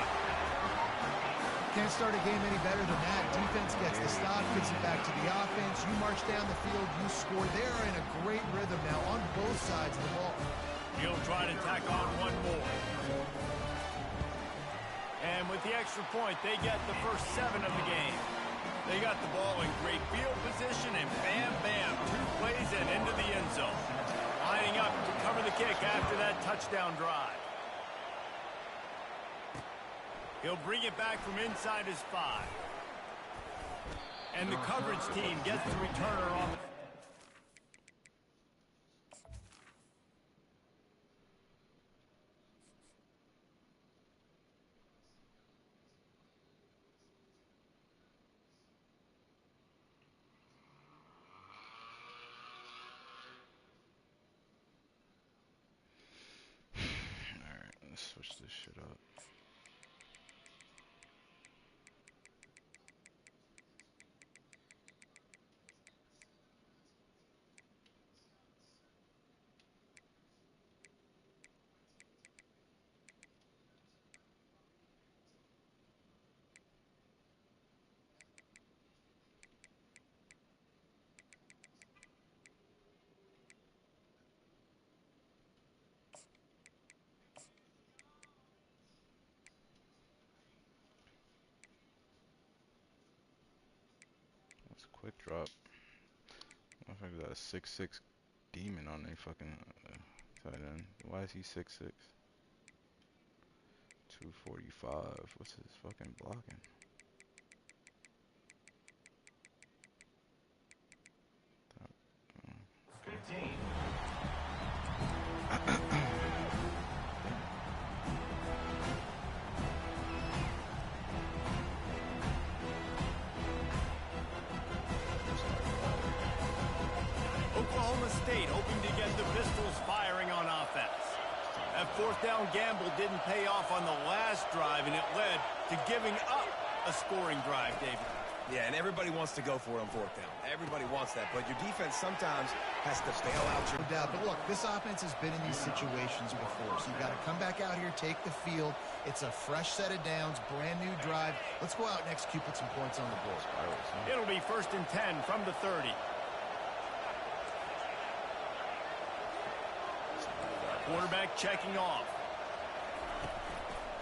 Speaker 3: Can't start a game any better than that. Defense gets the stop, gets it back to the offense. You march down the field, you score. They're in a great rhythm now on both sides of the ball.
Speaker 1: He'll try to tack on one more. And with the extra point, they get the first 7 of the game. They got the ball in great field position, and bam, bam, 2 plays and into the end zone. Lining up to cover the kick after that touchdown drive. He'll bring it back from inside his 5. And the coverage team gets the returner on the...
Speaker 4: Alright, let's switch this shit up. Quick drop. Motherfucker got a 6'6" demon on a fucking tight end. Why is he 6'6"? 245. What's his fucking blocking?
Speaker 1: Oklahoma State hoping to get the Pistols firing on offense. That 4th down gamble didn't pay off on the last drive, and it led to giving up a scoring drive, David.
Speaker 2: Yeah, and everybody wants to go for it on 4th down. Everybody wants that, but your defense sometimes has to bail out your...
Speaker 3: No doubt, but look, this offense has been in these situations before, so you've got to come back out here, take the field. It's a fresh set of downs, brand new drive. Let's go out and execute, put some points on the board.
Speaker 1: It'll be 1st and 10 from the 30. Quarterback checking off.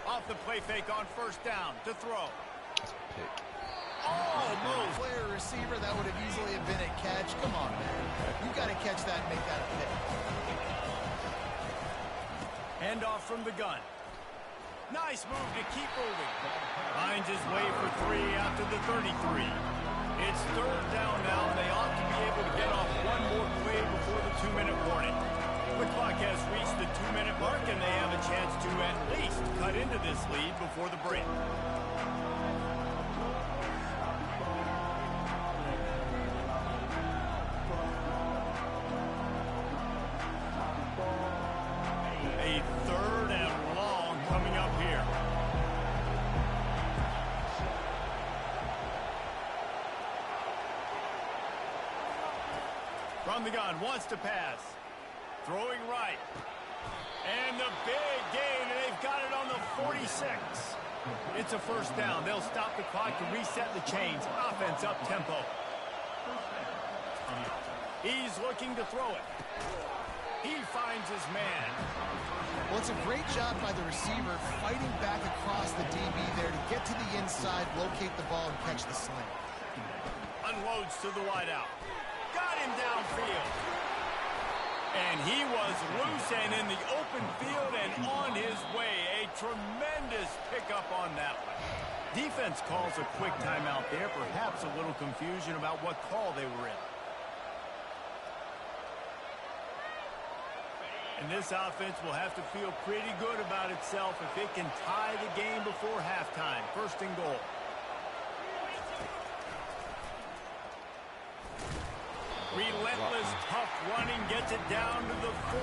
Speaker 1: Off the play fake on 1st down to throw.
Speaker 4: Pick.
Speaker 1: Almost.
Speaker 3: Player receiver, that would have easily have been a catch. Come on, man. You got to catch that and make that a pick.
Speaker 1: Hand off from the gun. Nice move to keep moving. Finds his way for 3 after the 33. It's 3rd down now. They ought to be able to get off one more play before the 2-minute warning. The clock has reached the 2-minute mark, and they have a chance to at least cut into this lead before the break. A 3rd and long coming up here. on the gun, wants to pass. Throwing right. And the big gain, and they've got it on the 46. It's a first down. They'll stop the clock to reset the chains. Offense up tempo. He's looking to throw it. He finds his man.
Speaker 3: Well, it's a great job by the receiver fighting back across the DB there to get to the inside, locate the ball, and catch the slant.
Speaker 1: Unloads to the wideout. Got him downfield. And he was loose and in the open field and on his way. A tremendous pickup on that one. Defense calls a quick timeout there. Perhaps a little confusion about what call they were in. And this offense will have to feel pretty good about itself if it can tie the game before halftime. First and goal. Relentless, tough running gets it down to the 4.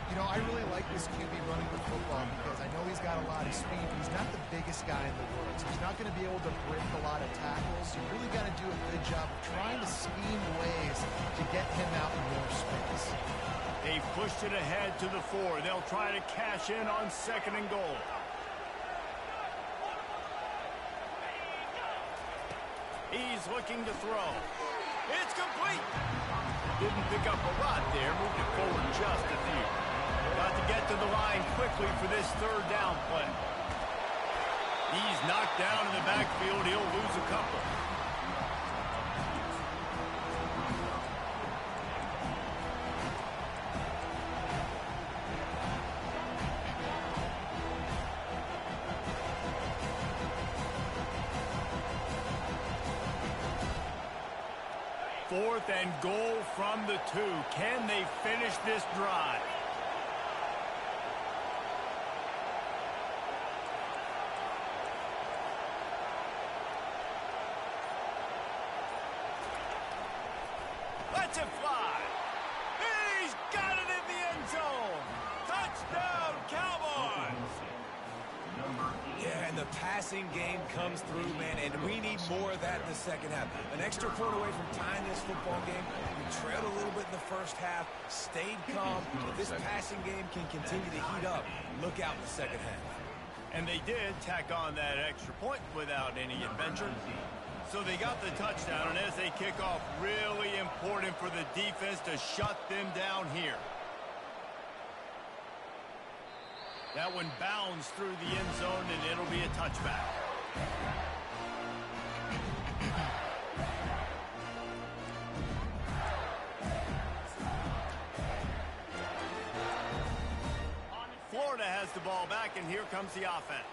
Speaker 3: You know, I really like this QB running the football because I know he's got a lot of speed, but he's not the biggest guy in the world. So he's not going to be able to break a lot of tackles. You really got to do a good job of trying to scheme ways to get him out in more space.
Speaker 1: They've pushed it ahead to the 4. They'll try to cash in on second and goal. He's looking to throw. It's complete. Didn't pick up a lot there. Moved it forward just a few. Got to get to the line quickly for this third down play. He's knocked down in the backfield. He'll lose a couple. Fourth and goal from the 2. Can they finish this drive? Lets it fly. He's got it in the end zone. Touchdown, Cowboys.
Speaker 2: Yeah, and the passing game comes through, man, and we need more of that in the second half. An extra point away from tying this football game. We trailed a little bit in the first half, stayed calm. If this passing game can continue to heat up, look out in the second half.
Speaker 1: And they did tack on that extra point without any adventure. So they got the touchdown, and as they kick off, really important for the defense to shut them down here. That one bounds through the end zone, and it'll be a touchback. Florida has the ball back, and here comes the offense.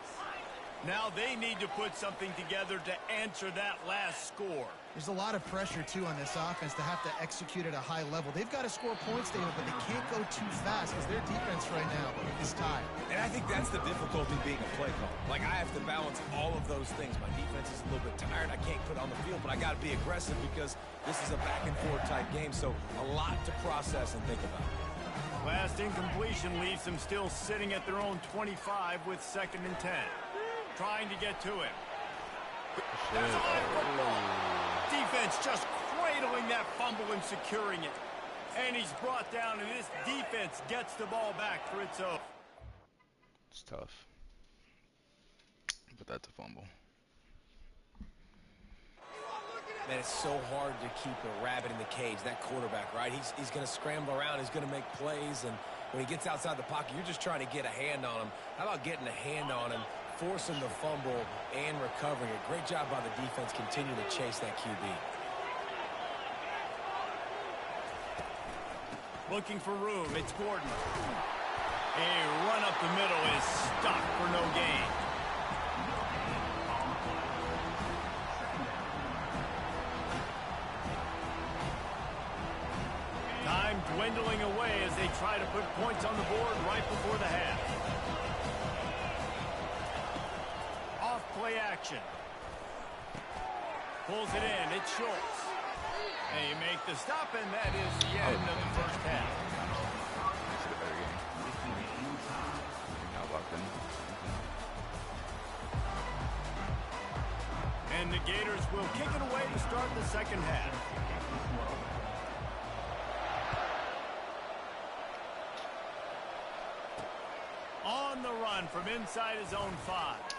Speaker 1: Now they need to put something together to answer that last score.
Speaker 3: There's a lot of pressure, too, on this offense to have to execute at a high level. They've got to score points there, but they can't go too fast because their defense right now is tired.
Speaker 2: And I think that's the difficulty being a play call. Like, I have to balance all of those things. My defense is a little bit tired. I can't put on the field, but I got to be aggressive because this is a back-and-forth type game, so a lot to process and think about.
Speaker 1: Last incompletion leaves them still sitting at their own 25 with 2nd and 10. Trying to get to him. There's a live football. Defense just cradling that fumble and securing it. And he's brought down, and this defense gets the ball back for its own.
Speaker 4: It's tough. But that's a fumble.
Speaker 2: Man, it's so hard to keep a rabbit in the cage, that quarterback, right? He's going to scramble around. He's going to make plays, and when he gets outside the pocket, you're just trying to get a hand on him. How about getting a hand on him, forcing the fumble, and recovering it? Great job by the defense continuing to chase that QB.
Speaker 1: Looking for room. It's Gordon. A run up the middle is stopped for no gain. Time dwindling away as they try to put points on the board right before the half. Off play action. Pulls it in. It's Schultz. They make the stop, and that is the end of the first half. And the Gators will kick it away to start the second half. On the run from inside his own 5.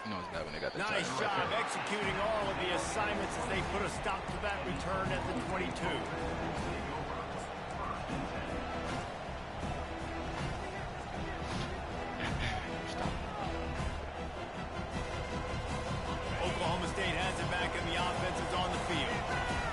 Speaker 4: No, it's bad when they got that
Speaker 1: Nice
Speaker 4: tight
Speaker 1: job
Speaker 4: end.
Speaker 1: executing all of the assignments as they put a stop to that return at the 22. Oklahoma State has it back and the offense is on the field.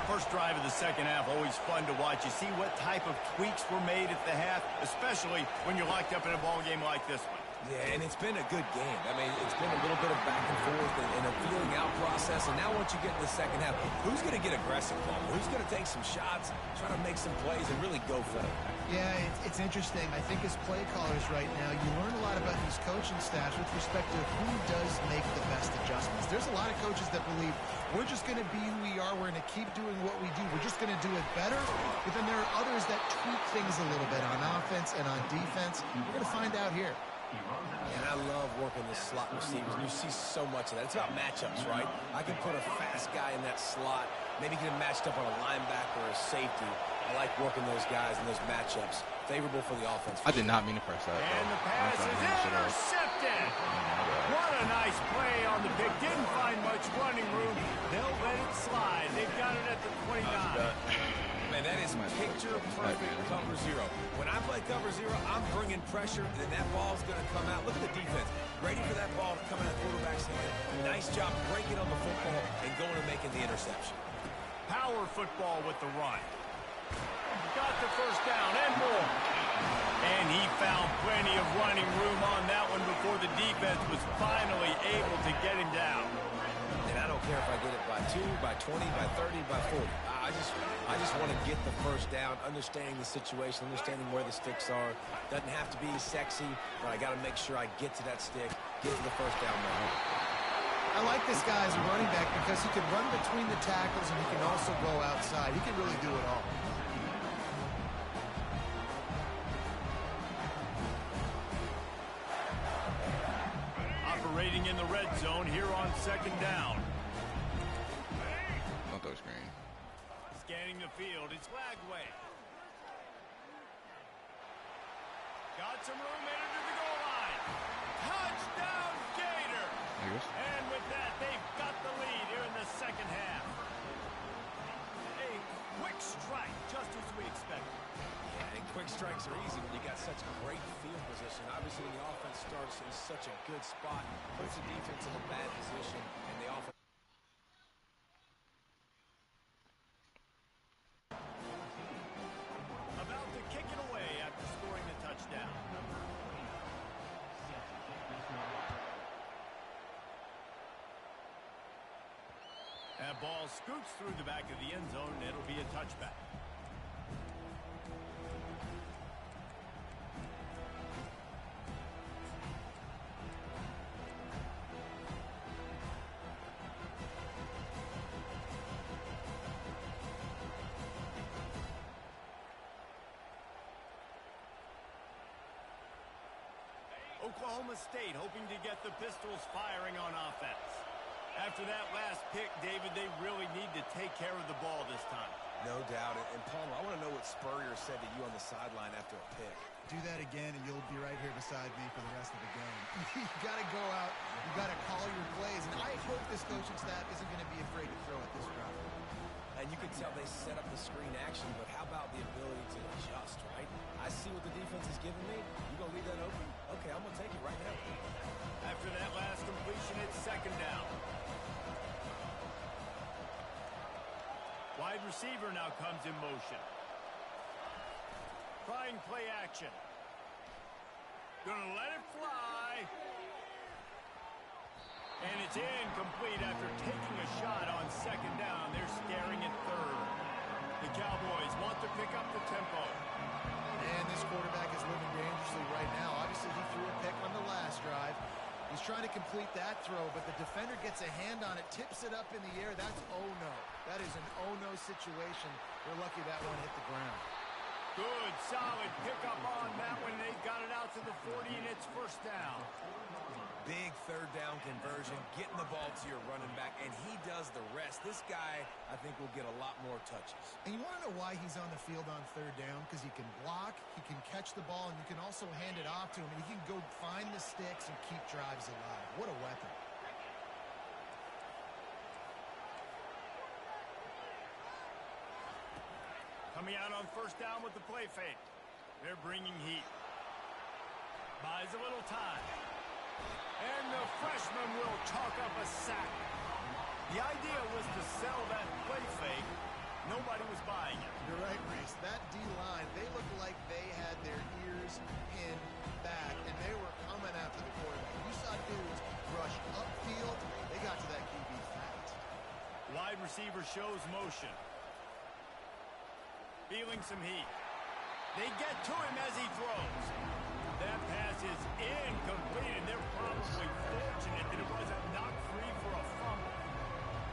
Speaker 1: First drive of the second half, always fun to watch. You see what type of tweaks were made at the half, especially when you're locked up in a ball game like this one.
Speaker 2: Yeah, and it's been a good game. I mean, it's been a little bit of back and forth and a feeling out process. And now once you get in the second half, who's going to get aggressive, Paul? Who's going to take some shots, try to make some plays, and really go for it?
Speaker 3: Yeah, it's interesting. I think as play callers right now, you learn a lot about these coaching staffs with respect to who does make the best adjustments. There's a lot of coaches that believe we're just going to be who we are. We're going to keep doing what we do. We're just going to do it better. But then there are others that tweak things a little bit on offense and on defense. We're going to find out here.
Speaker 2: And I love working the slot receivers. You see so much of that. It's about matchups, right? I can put a fast guy in that slot, maybe get him matched up on a linebacker or a safety. I like working those guys in those matchups. Favorable for the offense.
Speaker 4: I did not mean to press that.
Speaker 1: And the pass is intercepted. What a nice play on the pick. Didn't find much running room. They'll let it slide. They've got it at the 29.
Speaker 2: Man, that is picture-perfect cover zero. When I play cover zero, I'm bringing pressure, and that ball's going to come out. Look at the defense. Ready for that ball to come out of the quarterback's hand. Nice job breaking on the football and going and making the interception.
Speaker 1: Power football with the run. Got the first down and more. And he found plenty of running room on that one before the defense was finally able to get him down.
Speaker 2: And I don't care if I get it by 2, by 20, by 30, by 40. I just want to get the first down, understanding the situation, understanding where the sticks are. Doesn't have to be sexy, but I got to make sure I get to that stick, get to the first down moment.
Speaker 3: I like this guy as a running back because he can run between the tackles and he can also go outside. He can really do it all.
Speaker 1: Operating in the red zone here on second down.
Speaker 4: Don't throw screen.
Speaker 1: Scanning the field, it's Lagway. Got some room headed to the goal line. Touchdown, Gator! And with that, they've got the lead here in the second half. A quick strike, just as we expected.
Speaker 2: Yeah, and quick strikes are easy when you got such great field position. Obviously, when the offense starts in such a good spot, puts the defense in a bad position, and the offense.
Speaker 1: About to kick it away after scoring the touchdown. That ball scoots through the back of the end zone, and it'll be a touchback. Oklahoma State hoping to get the Pistols firing on offense. After that last pick, David, they really need to take care of the ball this time.
Speaker 2: No doubt. And Palmer, I want to know what Spurrier said to you on the sideline after a pick.
Speaker 3: Do that again, and you'll be right here beside me for the rest of the game. You got to go out. You got to call your plays. And I hope this coaching staff isn't going to be afraid to throw at this route.
Speaker 2: And you can tell they set up the screen action, but how about the ability to adjust, right? I see what the defense is giving me. You going to leave that open? Okay, I'm going to take it right now.
Speaker 1: After that last completion, it's second down. Wide receiver now comes in motion. Trying play action. Gonna let it fly. And it's incomplete after taking a shot on second down. They're staring at third. The Cowboys want to pick up the tempo.
Speaker 3: And this quarterback is living dangerously right now. Obviously, he threw a pick on the last drive. He's trying to complete that throw, but the defender gets a hand on it, tips it up in the air. That's oh-no. That is an oh-no situation. They're lucky that one hit the ground.
Speaker 1: Good, solid pickup on that one. They got it out to the 40, and it's first down.
Speaker 2: Big third down conversion, getting the ball to your running back, and he does the rest. This guy, I think, will get a lot more touches.
Speaker 3: And you want to know why he's on the field on third down? Because he can block, he can catch the ball, and you can also hand it off to him, and he can go find the sticks and keep drives alive. What a weapon.
Speaker 1: Coming out on first down with the play fake. They're bringing heat. Buys a little time. And the freshman will chalk up a sack. The idea was to sell that play fake. Nobody was buying it.
Speaker 3: You're right, Reese. That D-line, they looked like they had their ears pinned back, and they were coming after the quarterback. You saw dudes rush upfield. They got to that QB fast.
Speaker 1: Wide receiver shows motion. Feeling some heat. They get to him as he throws. That pass is incomplete, and they're probably fortunate that it wasn't knocked free for a fumble.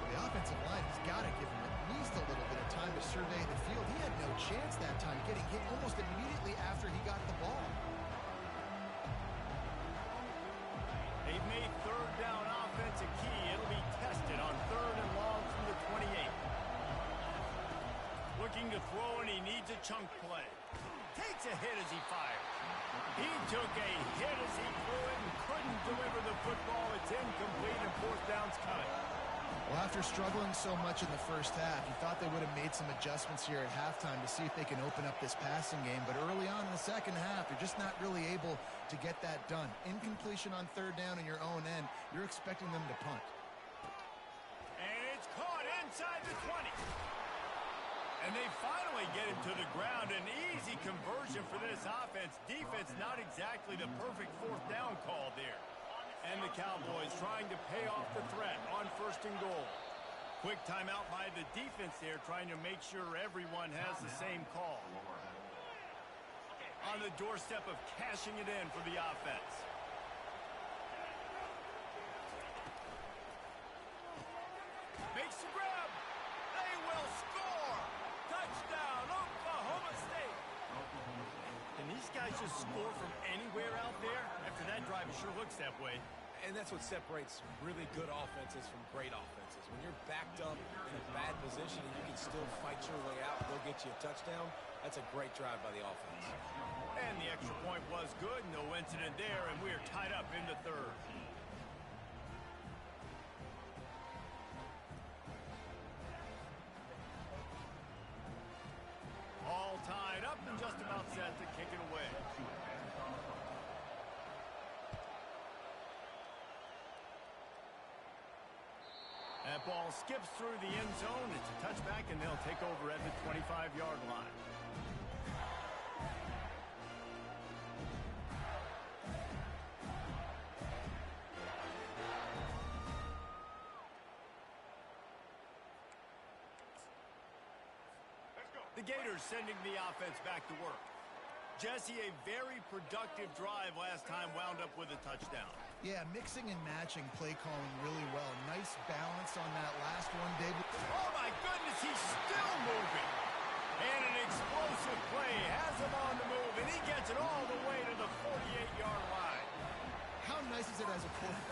Speaker 3: Well, the offensive line has got to give him at least a little bit of time to survey the field. He had no chance that time, getting hit almost immediately after he got the ball.
Speaker 1: They've made third down offense a key. It'll be tested on third and long from the 28. Looking to throw, and he needs a chunk play. Takes a hit as he fires. He took a hit as he threw it and couldn't deliver the football. It's incomplete, and fourth down's coming.
Speaker 3: Well, after struggling so much in the first half, you thought they would have made some adjustments here at halftime to see if they can open up this passing game. But early on in the second half, they're just not really able to get that done. Incompletion on third down in your own end, you're expecting them to punt.
Speaker 1: And it's caught inside the 20. And they finally get him to the ground. An easy conversion for this offense. Defense not exactly the perfect fourth down call there. And the Cowboys trying to pay off the threat on first and goal. Quick timeout by the defense there, trying to make sure everyone has the same call. On the doorstep of cashing it in for the offense. Makes the grab. They will score. Touchdown, Oklahoma State. Can these guys just score from anywhere out there? After that drive, it sure looks that way.
Speaker 2: And that's what separates really good offenses from great offenses. When you're backed up in a bad position and you can still fight your way out and go get you a touchdown, that's a great drive by the offense.
Speaker 1: And the extra point was good. No incident there, and we're tied up in the third. All tied up and just about set to kick it away. That ball skips through the end zone. It's a touchback, and they'll take over at the 25-yard line. The Gators sending the offense back to work. Jesse, a very productive drive last time, wound up with a touchdown.
Speaker 3: Yeah, mixing and matching play calling really well. Nice balance on that last one, David.
Speaker 1: Oh, my goodness, he's still moving. And an explosive play has him on the move, and he gets it all the way to the 48-yard line.
Speaker 3: How nice is it as a quarterback?